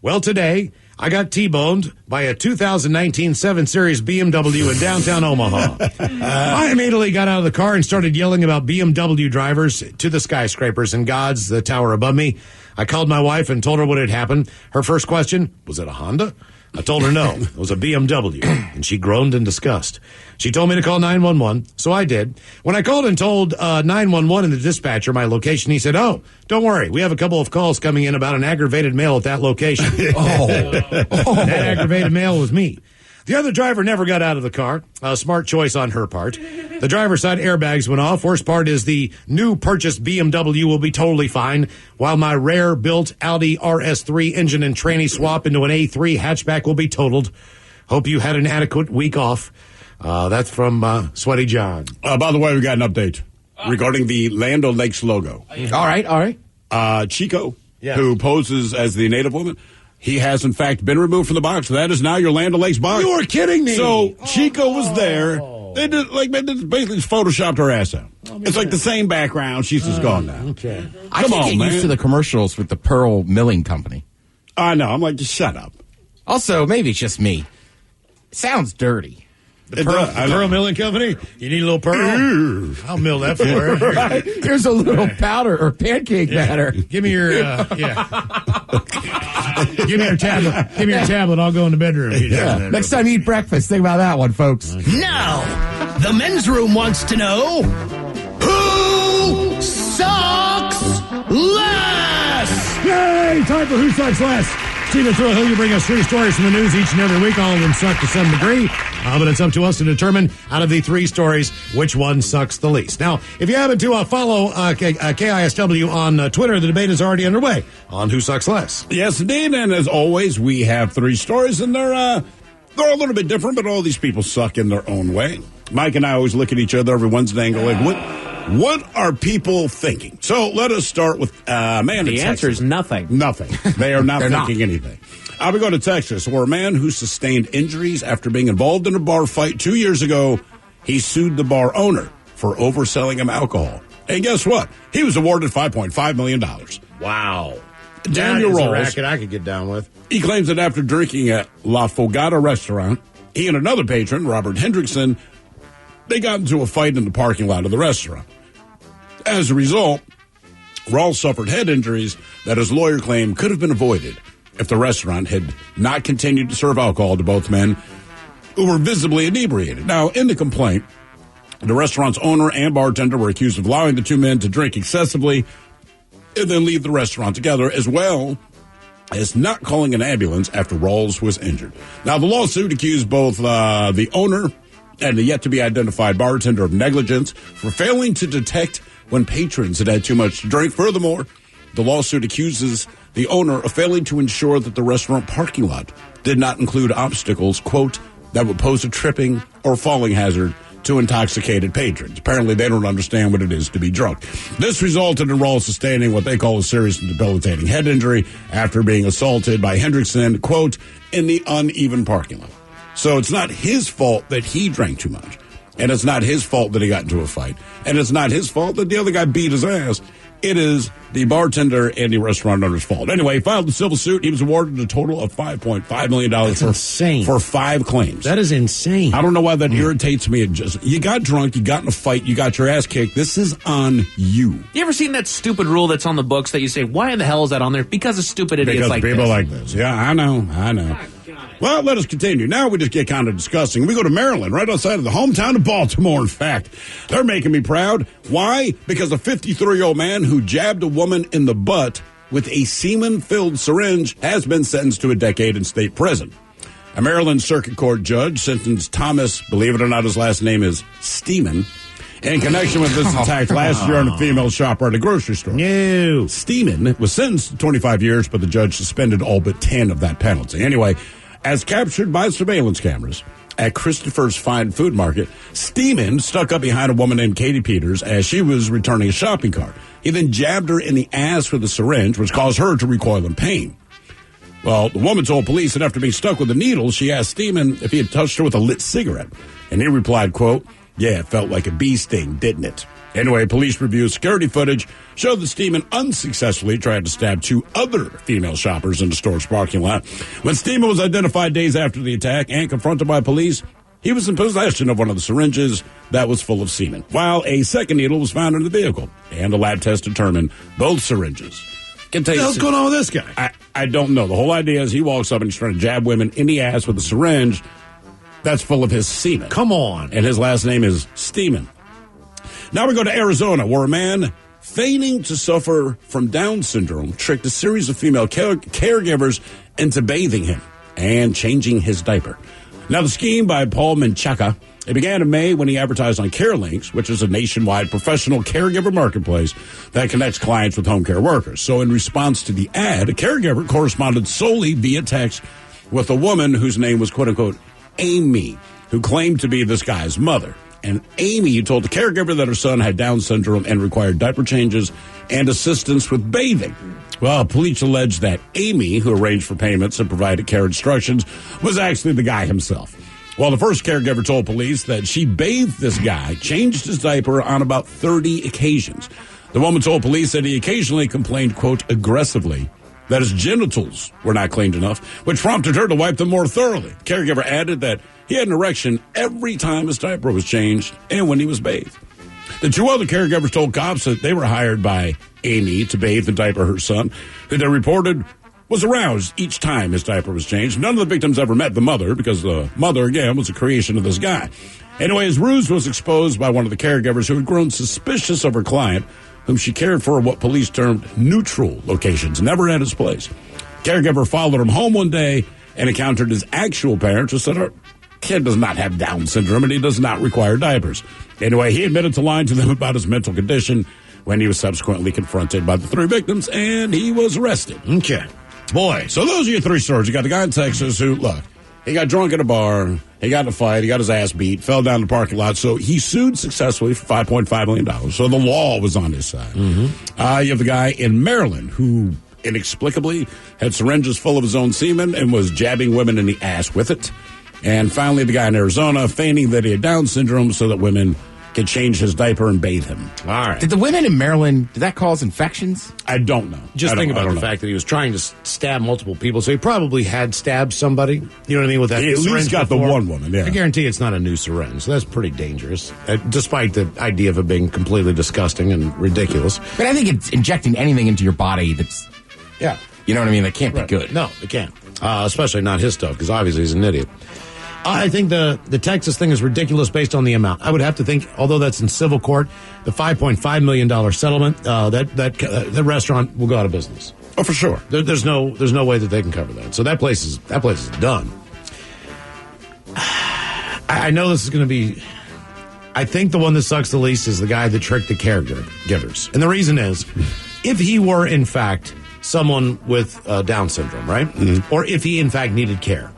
Well, today, I got T-boned by a 2019 7 Series BMW in downtown Omaha. I immediately got out of the car and started yelling about BMW drivers to the skyscrapers and gods, the tower above me. I called my wife and told her what had happened. Her first question, was it a Honda? I told her no, it was a BMW, and she groaned in disgust. She told me to call 911, so I did. When I called and told 911 and the dispatcher my location, he said, oh, don't worry, we have a couple of calls coming in about an aggravated male at that location. That aggravated male was me. The other driver never got out of the car. A smart choice on her part. The driver's side airbags went off. Worst part is the new purchased BMW will be totally fine, while my rare-built Audi RS3 engine and tranny swap into an A3 hatchback will be totaled. Hope you had an adequate week off. That's from Sweaty John. By the way, we got an update regarding the Land O'Lakes logo. All right. Chico, who poses as the native woman, he has, in fact, been removed from the box. That is now your Land O'Lakes box. You are kidding me. So Chico was there. They basically just photoshopped her ass out. It's like the same background. She's just gone now. Okay. I can't get used to the commercials with the Pearl Milling Company. I know. I'm like, just shut up. Also, maybe it's just me. It sounds dirty. The Pearl Milling Company? You need a little pearl? I'll mill that for you. Right. Here's a little powder or pancake batter. Give me your, Give me your tablet. I'll go in the bedroom. Next time you eat breakfast, think about that one, folks. Now, the men's room wants to know, who sucks less? Yay! Time for Who Sucks Less. Steven Thrill, you bring us 3 stories from the news each and every week. All of them suck to some degree, but it's up to us to determine out of the 3 stories which one sucks the least. Now, if you happen to follow KISW on Twitter, the debate is already underway on Who Sucks Less. Yes, indeed, and as always, we have 3 stories, and they're a little bit different, but all these people suck in their own way. Mike and I always look at each other every Wednesday and go, like, what are people thinking? So let us start with man. The answer is nothing. Nothing. They are not thinking anything. We go to Texas, where a man who sustained injuries after being involved in a bar fight 2 years ago, he sued the bar owner for overselling him alcohol. And guess what? He was awarded $5.5 million. Wow. Daniel That is Rolls, a racket I could get down with. He claims that after drinking at La Fogata restaurant, he and another patron, Robert Hendrickson, they got into a fight in the parking lot of the restaurant. As a result, Rawls suffered head injuries that his lawyer claimed could have been avoided if the restaurant had not continued to serve alcohol to both men who were visibly inebriated. Now, in the complaint, the restaurant's owner and bartender were accused of allowing the 2 men to drink excessively and then leave the restaurant together, as well as not calling an ambulance after Rawls was injured. Now, the lawsuit accused both the owner and the yet-to-be-identified bartender of negligence for failing to detect when patrons had had too much to drink. Furthermore, the lawsuit accuses the owner of failing to ensure that the restaurant parking lot did not include obstacles, quote, that would pose a tripping or falling hazard to intoxicated patrons. Apparently, they don't understand what it is to be drunk. This resulted in Rawls sustaining what they call a serious and debilitating head injury after being assaulted by Hendrickson, quote, in the uneven parking lot. So it's not his fault that he drank too much. And it's not his fault that he got into a fight. And it's not his fault that the other guy beat his ass. It is the bartender and the restaurant owner's fault. Anyway, he filed a civil suit. He was awarded a total of $5.5 million. That's insane. For 5 claims. That is insane. I don't know why that irritates me. You got drunk, you got in a fight, you got your ass kicked. This is on you. You ever seen that stupid rule that's on the books that you say, why in the hell is that on there? Because of stupid idiots like this. Because people like this. Yeah, I know. Well, let us continue. Now we just get kind of disgusting. We go to Maryland, right outside of the hometown of Baltimore, in fact. They're making me proud. Why? Because a 53-year-old man who jabbed a woman in the butt with a semen-filled syringe has been sentenced to a decade in state prison. A Maryland Circuit Court judge sentenced Thomas, believe it or not, his last name is Steeman, in connection with this attack last year on a female shopper at a grocery store. No. Steeman was sentenced to 25 years, but the judge suspended all but 10 of that penalty. Anyway, as captured by surveillance cameras at Christopher's Fine Food Market, Steeman stuck up behind a woman named Katie Peters as she was returning a shopping cart. He then jabbed her in the ass with a syringe, which caused her to recoil in pain. Well, the woman told police that after being stuck with a needle, she asked Steeman if he had touched her with a lit cigarette. And he replied, quote, "Yeah, it felt like a bee sting, didn't it?" Anyway, police reviewed security footage showed that Steeman unsuccessfully tried to stab 2 other female shoppers in the store's parking lot. When Steeman was identified days after the attack and confronted by police, he was in possession of one of the syringes that was full of semen, while a second needle was found in the vehicle, and a lab test determined both syringes. What the hell's going on with this guy? I don't know. The whole idea is he walks up and he's trying to jab women in the ass with a syringe that's full of his semen. Come on. And his last name is Steeman. Now we go to Arizona, where a man feigning to suffer from Down syndrome tricked a series of female caregivers into bathing him and changing his diaper. Now, the scheme by Paul Menchaca, it began in May when he advertised on CareLinks, which is a nationwide professional caregiver marketplace that connects clients with home care workers. So in response to the ad, a caregiver corresponded solely via text with a woman whose name was, quote-unquote, Amy, who claimed to be this guy's mother. And Amy told the caregiver that her son had Down syndrome and required diaper changes and assistance with bathing. Well, police alleged that Amy, who arranged for payments and provided care instructions, was actually the guy himself. Well, the first caregiver told police that she bathed this guy, changed his diaper on about 30 occasions. The woman told police that he occasionally complained, quote, aggressively, that his genitals were not cleaned enough, which prompted her to wipe them more thoroughly. The caregiver added that he had an erection every time his diaper was changed and when he was bathed. The 2 other caregivers told cops that they were hired by Amy to bathe and diaper her son, who they reported was aroused each time his diaper was changed. None of the victims ever met the mother because the mother, again, was a creation of this guy. Anyway, his ruse was exposed by one of the caregivers who had grown suspicious of her client, whom she cared for what police termed neutral locations, never at his place. Caregiver followed him home one day and encountered his actual parents who said her kid does not have Down syndrome and he does not require diapers. Anyway, he admitted to lying to them about his mental condition when he was subsequently confronted by the 3 victims, and he was arrested. Okay. Boy. So those are your 3 stories. You got the guy in Texas who, look, he got drunk at a bar, he got in a fight, he got his ass beat, fell down the parking lot, so he sued successfully for $5.5 million. So the law was on his side. You have the guy in Maryland who inexplicably had syringes full of his own semen and was jabbing women in the ass with it. And finally, the guy in Arizona feigning that he had Down syndrome so that women could change his diaper and bathe him. All right. Did the women in Maryland, did that cause infections? I don't know. Just think about the fact that he was trying to stab multiple people, so he probably had stabbed somebody. You know what I mean? With that, he at least got before. the one woman. Yeah, I guarantee it's not a new syringe. So that's pretty dangerous, despite the idea of it being completely disgusting and ridiculous. But I think it's injecting anything into your body that's, yeah, you know what I mean. That can't be good. No, it can't. Especially not his stuff, because obviously he's an idiot. I think the Texas thing is ridiculous based on the amount. I would have to think, although that's in civil court, the $5.5 million settlement, that restaurant will go out of business. Oh, for sure. There's no way that they can cover that. So that place is done. I know this is going to be. I think the one that sucks the least is the guy that tricked the caregivers, and the reason is, if he were in fact someone with Down syndrome, right, or if he in fact needed care.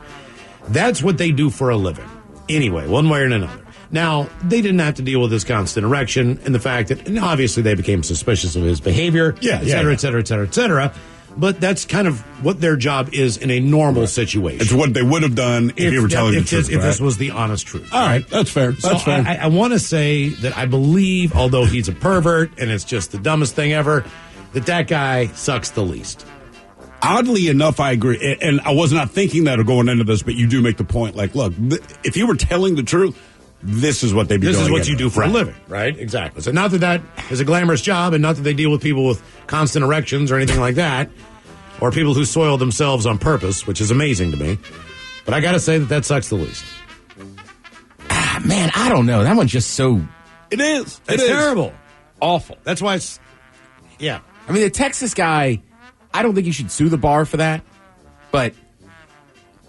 That's what they do for a living. Anyway, one way or another. Now, they didn't have to deal with his constant erection and the fact that, and obviously they became suspicious of his behavior, et cetera. But that's kind of what their job is in a normal situation. It's what they would have done if you were telling the truth. If this was the honest truth. All right, that's fair. That's fair. I want to say that I believe, although he's a pervert and it's just the dumbest thing ever, that guy sucks the least. Oddly enough, I agree. And I was not thinking that or going into this, but you do make the point. Like, look, if you were telling the truth, this is what they'd be doing. This is what you do for a living, right? Exactly. So not that is a glamorous job and not that they deal with people with constant erections or anything like that, or people who soil themselves on purpose, which is amazing to me. But I got to say that sucks the least. Man, I don't know. That one's just so... It is. It's terrible. Awful. That's why it's... Yeah. I mean, the Texas guy... I don't think you should sue the bar for that, but...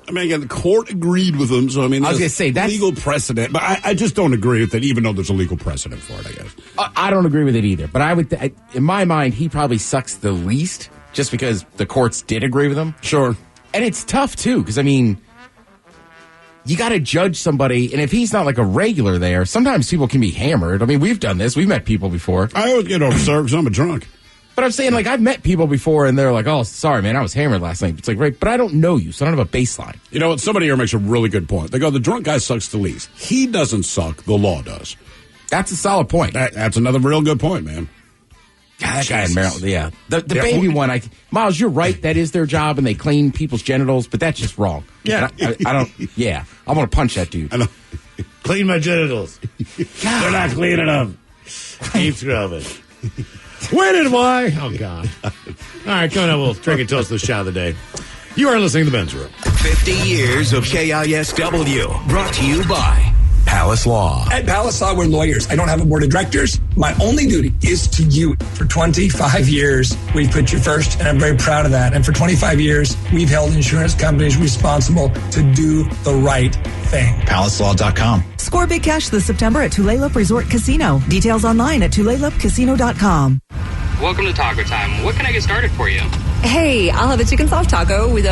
I mean, again, the court agreed with them, so I mean, I was going to say, that's legal precedent, but I just don't agree with it, even though there's a legal precedent for it, I guess. I don't agree with it either, but I would, in my mind, he probably sucks the least, just because the courts did agree with him. Sure. And it's tough, too, because, I mean, you got to judge somebody, and if he's not like a regular there, sometimes people can be hammered. I mean, we've done this. We've met people before. I always get over because I'm a drunk. But I'm saying, like, I've met people before, and they're like, oh, sorry, man, I was hammered last night. It's like, right, but I don't know you, so I don't have a baseline. You know what? Somebody here makes a really good point. They go, the drunk guy sucks the least. He doesn't suck. The law does. That's a solid point. That's another real good point, man. God, that guy in Maryland, yeah. The baby one, Miles, you're right. That is their job, and they clean people's genitals, but that's just wrong. Yeah. I don't, yeah. I want to punch that dude. I know. Clean my genitals. They're not clean enough. Keep scrubbing. When and why? Oh, God. All right, coming up, we'll drink and toast the shot of the day. You are listening to The Men's Room. 50 years of KISW, brought to you by Palace Law. At Palace Law, we're lawyers. I don't have a board of directors. My only duty is to you. For 25 years, we've put you first, and I'm very proud of that. And for 25 years, we've held insurance companies responsible to do the right thing. PalaceLaw.com. Score big cash this September at Tulalip Resort Casino. Details online at tulalipcasino.com. Welcome to Taco Time. What can I get started for you? Hey, I'll have a chicken soft taco with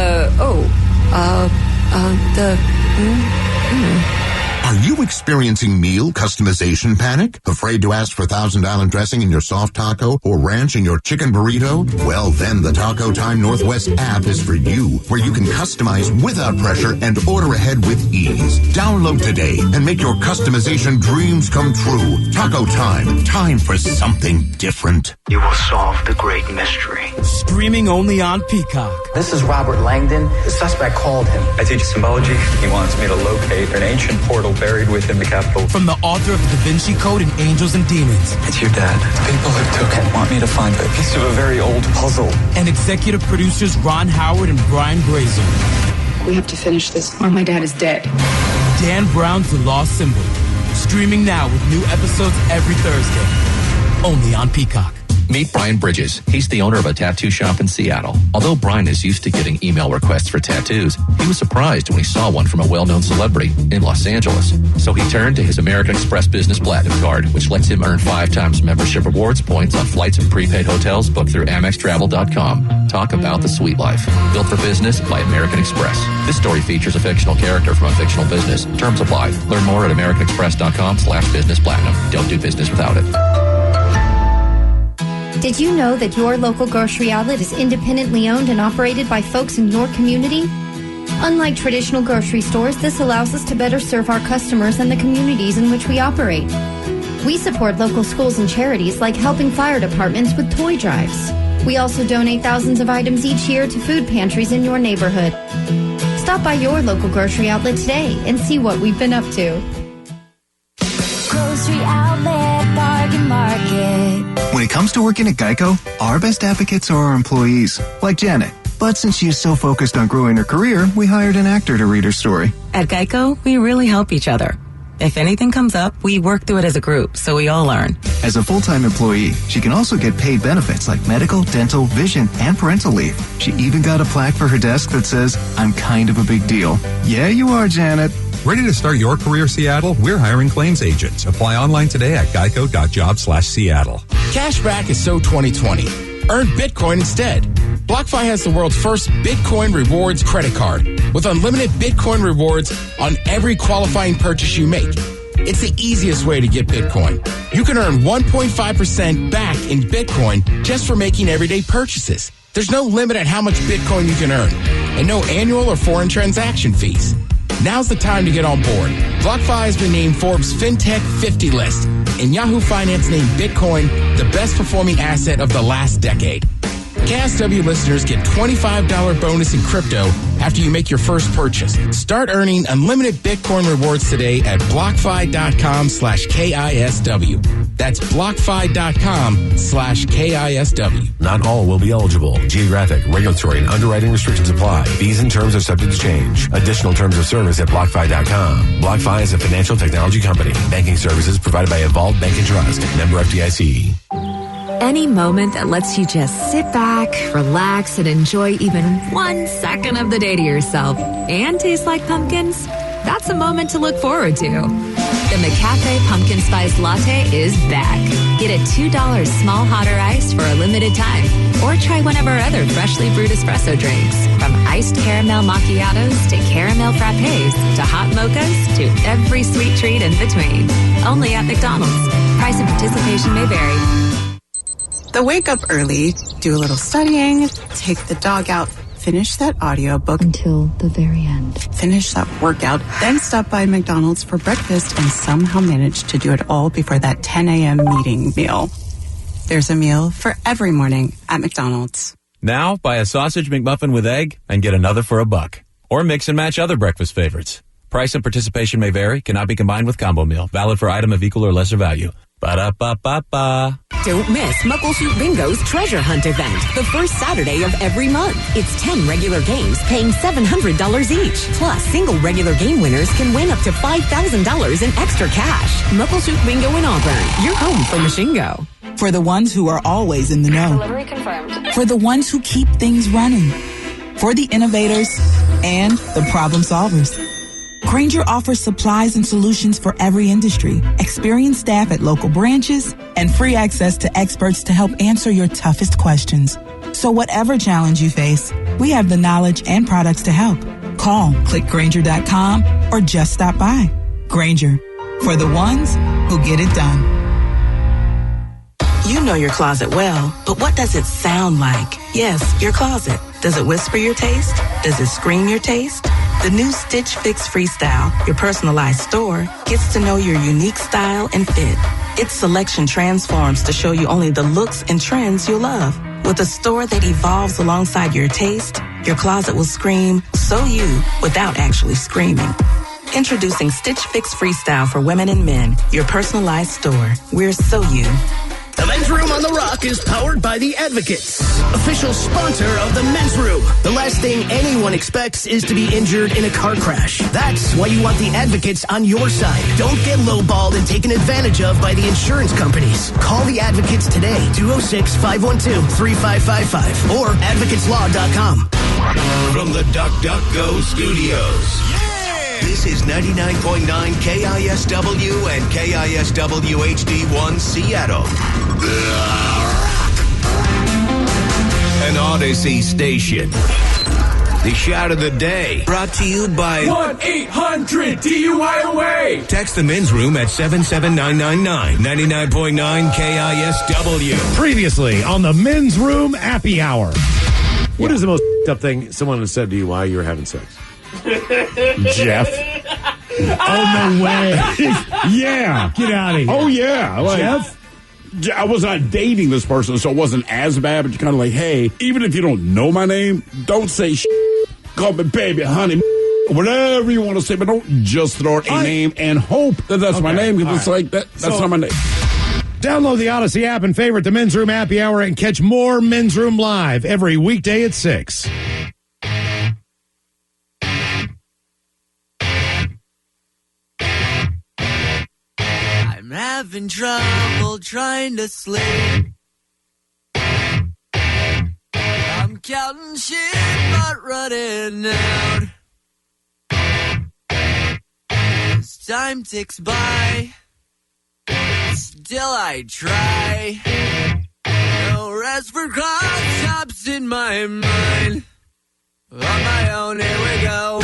Are you experiencing meal customization panic? Afraid to ask for $1,000 dressing in your soft taco or ranch in your chicken burrito? Well, then the Taco Time Northwest app is for you, where you can customize without pressure and order ahead with ease. Download today and make your customization dreams come true. Taco Time. Time for something different. You will solve the great mystery. Streaming only on Peacock. This is Robert Langdon. The suspect called him. I teach symbology. He wants me to locate an ancient portal buried within the Capitol. From the author of Da Vinci Code and Angels and Demons. It's your dad. The people who took him want me to find a piece of a very old puzzle. And executive producers Ron Howard and Brian Grazer. We have to finish this or my dad is dead. Dan Brown's The Lost Symbol. Streaming now with new episodes every Thursday. Only on Peacock. Meet Brian Bridges. He's the owner of a tattoo shop in Seattle. Although Brian is used to getting email requests for tattoos, he was surprised when he saw one from a well-known celebrity in Los Angeles. So he turned to his American Express Business Platinum Card, which lets him earn 5 times membership rewards points on flights and prepaid hotels booked through AmexTravel.com. Talk about the sweet life. Built for business by American Express. This story features a fictional character from a fictional business. Terms apply. Learn more at AmericanExpress.com/business platinum. Don't do business without it. Did you know that your local grocery outlet is independently owned and operated by folks in your community? Unlike traditional grocery stores, this allows us to better serve our customers and the communities in which we operate. We support local schools and charities like helping fire departments with toy drives. We also donate thousands of items each year to food pantries in your neighborhood. Stop by your local grocery outlet today and see what we've been up to. Grocery Outlet Bargain Market. When it comes to working at Geico, our best advocates are our employees, like Janet. But since she is so focused on growing her career, we hired an actor to read her story. At Geico, we really help each other. If anything comes up, we work through it as a group, so we all learn. As a full-time employee, she can also get paid benefits like medical, dental, vision, and parental leave. She even got a plaque for her desk that says, "I'm kind of a big deal." Yeah, you are, Janet. Ready to start your career, Seattle? We're hiring claims agents. Apply online today at geico.job/Seattle. Cashback is so 2020. Earn Bitcoin instead. BlockFi has the world's first Bitcoin rewards credit card with unlimited Bitcoin rewards on every qualifying purchase you make. It's the easiest way to get Bitcoin. You can earn 1.5% back in Bitcoin just for making everyday purchases. There's no limit at how much Bitcoin you can earn, and no annual or foreign transaction fees. Now's the time to get on board. BlockFi has been named Forbes FinTech 50 list, and Yahoo Finance named Bitcoin the best performing asset of the last decade. KSW listeners get $25 bonus in crypto after you make your first purchase. Start earning unlimited Bitcoin rewards today at BlockFi.com/KISW. That's BlockFi.com/KISW. Not all will be eligible. Geographic, regulatory, and underwriting restrictions apply. Fees and terms are subject to change. Additional terms of service at BlockFi.com. BlockFi is a financial technology company. Banking services provided by Evolved Bank and Trust. Member FDIC. any moment that lets you just sit back, relax, and enjoy even 1 second of the day to yourself and taste like pumpkins, that's a moment to look forward to. The McCafe Pumpkin Spice Latte is back. Get a $2 small hot or iced for a limited time. Or try one of our other freshly brewed espresso drinks. From iced caramel macchiatos to caramel frappes to hot mochas to every sweet treat in between. Only at McDonald's. Price and participation may vary. The wake up early, do a little studying, take the dog out, finish that audiobook until the very end. Finish that workout, then stop by McDonald's for breakfast and somehow manage to do it all before that 10 a.m. meeting meal. There's a meal for every morning at McDonald's. Now, buy a sausage McMuffin with egg and get another for $1. Or mix and match other breakfast favorites. Price and participation may vary, cannot be combined with combo meal. Valid for item of equal or lesser value. Ba-da-ba-ba-ba. Don't miss Muckleshoot Bingo's Treasure Hunt event, the first Saturday of every month. It's 10 regular games paying $700 each. Plus, single regular game winners can win up to $5,000 in extra cash. Muckleshoot Bingo in Auburn, your home for Machingo. For the ones who are always in the know. Delivery confirmed. For the ones who keep things running. For the innovators and the problem solvers. Grainger offers supplies and solutions for every industry, experienced staff at local branches, and free access to experts to help answer your toughest questions. So whatever challenge you face, we have the knowledge and products to help. Call, click Grainger.com, or just stop by. Grainger, for the ones who get it done. You know your closet well, but what does it sound like? Yes, your closet. Does it whisper your taste? Does it scream your taste? The new Stitch Fix Freestyle, your personalized store, gets to know your unique style and fit. Its selection transforms to show you only the looks and trends you'll love. With a store that evolves alongside your taste, your closet will scream, "So you," without actually screaming. Introducing Stitch Fix Freestyle for women and men, your personalized store. We're so you. The Men's Room on the Rock is powered by The Advocates, official sponsor of the Men's Room. The last thing anyone expects is to be injured in a car crash. That's why you want The Advocates on your side. Don't get lowballed and taken advantage of by the insurance companies. Call The Advocates today, 206-512-3555 or advocateslaw.com. From the DuckDuckGo studios. This is 99.9 KISW and KISW HD1 Seattle. An Odyssey station. The shot of the day brought to you by 1-800-DUI-AWAY. Text the Men's Room at 77999. 99.9 KISW. Previously on the Men's Room Happy Hour. What is the most up thing someone has said to you while you were having sex? Jeff. Oh, no way. Yeah. Get out of here. Oh, yeah. Like, Jeff? I was not dating this person, so it wasn't as bad, but you're kind of like, hey, even if you don't know my name, don't say call me baby, honey, whatever you want to say, but don't just throw out a name and hope that that's my name, because it's like, that's not my name. Download the Odyssey app and favorite the Men's Room Happy Hour and catch more Men's Room Live every weekday at 6. I'm having trouble trying to sleep. I'm counting sheep but running out. As time ticks by, still I try. No rest for cross-chops in my mind. On my own, here we go.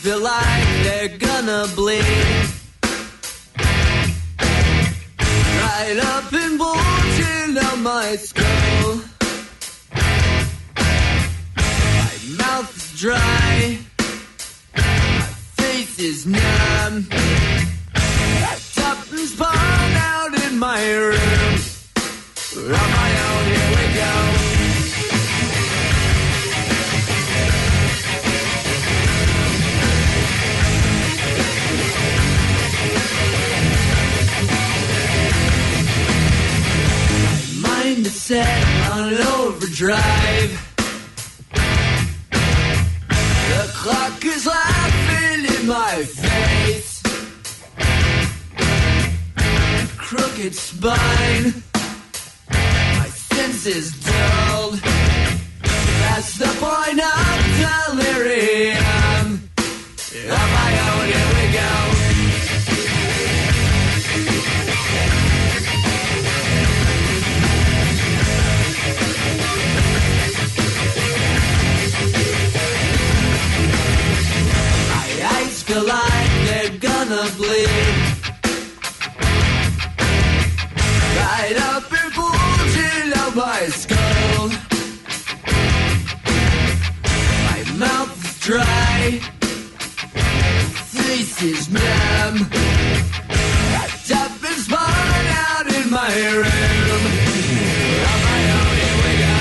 Feel like they're gonna bleed right up and bulging out my skull. My mouth is dry, my face is numb. Something's spun out in my room. On my own, here we go. Set on overdrive. drive. The clock is laughing in my face. Crooked spine. My senses dulled. That's the point of delirium. On my own, here we go. My eyes feel like they're gonna bleed. Right up and bulging out my skull. My mouth's dry. Face is numb. Wrapped up and spun out in my room. On my own, here we go.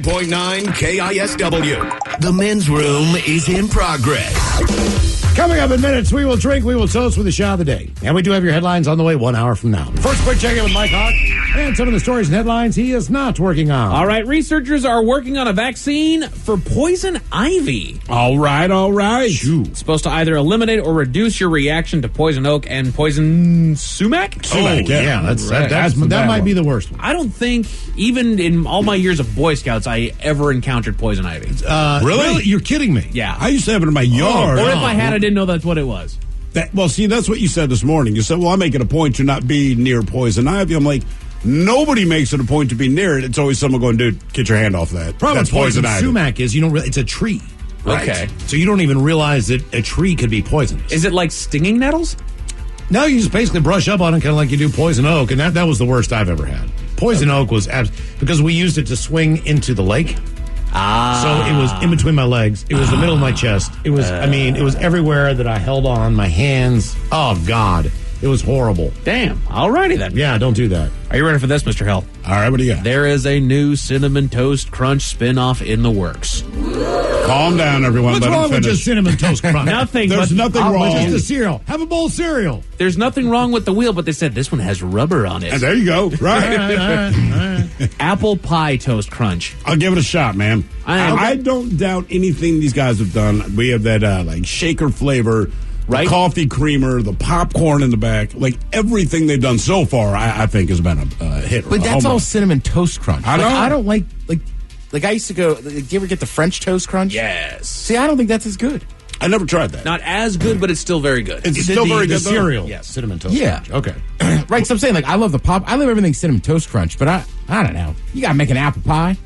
.9 KISW. The men's room is in progress. Coming up in minutes, we will drink, we will toast with the shot of the day. And we do have your headlines on the way 1 hour from now. First, quick check-in with Mike Hawk and some of the stories and headlines he is not working on. All right, researchers are working on a vaccine for poison ivy. All right. Shoo. It's supposed to either eliminate or reduce your reaction to poison oak and poison sumac. That might be the worst one. I don't think, even in all my years of Boy Scouts, I ever encountered poison ivy. Really? You're kidding me. Yeah. I used to have it in my yard. Or if I had, I didn't know that's what it was. That's what you said this morning. You said, well, I make it a point to not be near poison ivy. I'm like, nobody makes it a point to be near it. It's always someone going, dude, get your hand off that. Problem That's with poison ivy. sumac is it's a tree. Right? Okay. So you don't even realize that a tree could be poisonous. Is it like stinging nettles? No, you just basically brush up on it kind of like you do poison oak, and that was the worst I've ever had. Poison oak was because we used it to swing into the lake. So it was in between my legs. It was the middle of my chest. It was, it was everywhere that I held on, my hands. Oh, God. It was horrible. Damn. All righty then. Yeah, don't do that. Are you ready for this, Mr. Hell? All right, what do you got? There is a new Cinnamon Toast Crunch spin-off in the works. Calm down, everyone. What's wrong with just Cinnamon Toast Crunch? Nothing. There's nothing wrong. Just a cereal. Have a bowl of cereal. There's nothing wrong with the wheel, but they said this one has rubber on it. And there you go. Right. All right. Apple Pie Toast Crunch. I'll give it a shot, man. I don't doubt anything these guys have done. We have that like shaker flavor. Right? The coffee creamer, the popcorn in the back, like everything they've done so far, I think has been a hit. But that's all Cinnamon Toast Crunch. I know. I don't like I used to go. Do you ever get the French Toast Crunch? Yes. See, I don't think that's as good. I never tried that. Not as good, but it's still very good. It's still very good. The cereal. Yes. Cinnamon Toast Yeah. Crunch. Okay. Right, so I'm saying, like, I love the pop. I love everything Cinnamon Toast Crunch, but I don't know. You got to make an apple pie.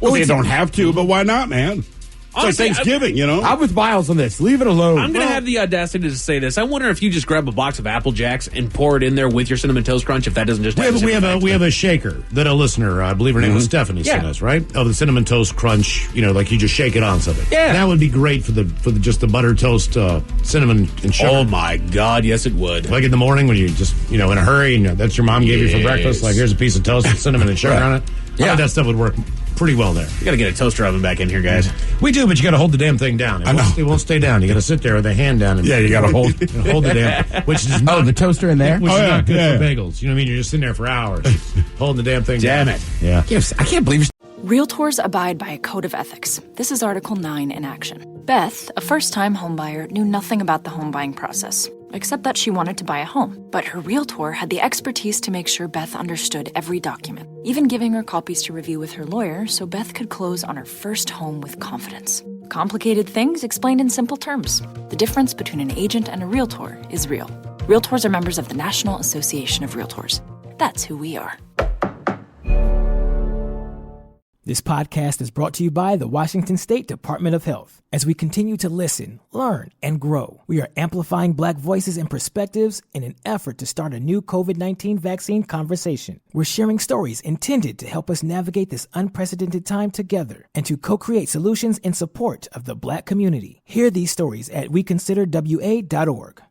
Well, they don't have to, but why not, man? It's like Thanksgiving, you know? I'm with Miles on this. Leave it alone. I'm going to have the audacity to say this. I wonder if you just grab a box of Apple Jacks and pour it in there with your Cinnamon Toast Crunch, if that doesn't just we have a shaker that a listener, I believe her name was Stephanie, sent us, right? Of the Cinnamon Toast Crunch, like you just shake it on something. Yeah. That would be great for just the butter toast, cinnamon and sugar. Oh my God, yes it would. Like in the morning when you just, in a hurry and that's your mom gave you for breakfast, like here's a piece of toast with cinnamon and sugar on it. Yeah. That stuff would work pretty well there. You got to get a toaster oven back in here, guys. We do, but you got to hold the damn thing down. It won't stay down. You got to sit there with a hand down. And you got to hold the damn. Which is not, the toaster in there. Which is not good for bagels. You know what I mean? You're just sitting there for hours, holding the damn thing down. Damn it! Yeah, I can't believe. Realtors abide by a code of ethics. This is Article 9 in action. Beth, a first-time homebuyer, knew nothing about the home buying process, except that she wanted to buy a home. But her realtor had the expertise to make sure Beth understood every document, even giving her copies to review with her lawyer so Beth could close on her first home with confidence. Complicated things explained in simple terms. The difference between an agent and a realtor is real. Realtors are members of the National Association of Realtors. That's who we are. This podcast is brought to you by the Washington State Department of Health. As we continue to listen, learn, and grow, we are amplifying Black voices and perspectives in an effort to start a new COVID-19 vaccine conversation. We're sharing stories intended to help us navigate this unprecedented time together and to co-create solutions in support of the Black community. Hear these stories at weconsiderwa.org.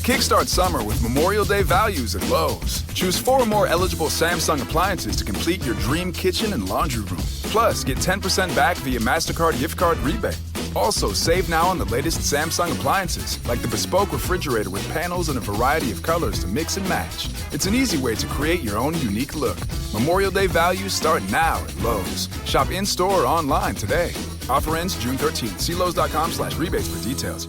Kickstart summer with Memorial Day values at Lowe's. Choose 4 or more eligible Samsung appliances to complete your dream kitchen and laundry room. Plus, get 10% back via MasterCard gift card rebate. Also, save now on the latest Samsung appliances, like the bespoke refrigerator with panels in a variety of colors to mix and match. It's an easy way to create your own unique look. Memorial Day values start now at Lowe's. Shop in-store or online today. Offer ends June 13th. See Lowe's.com/rebates for details.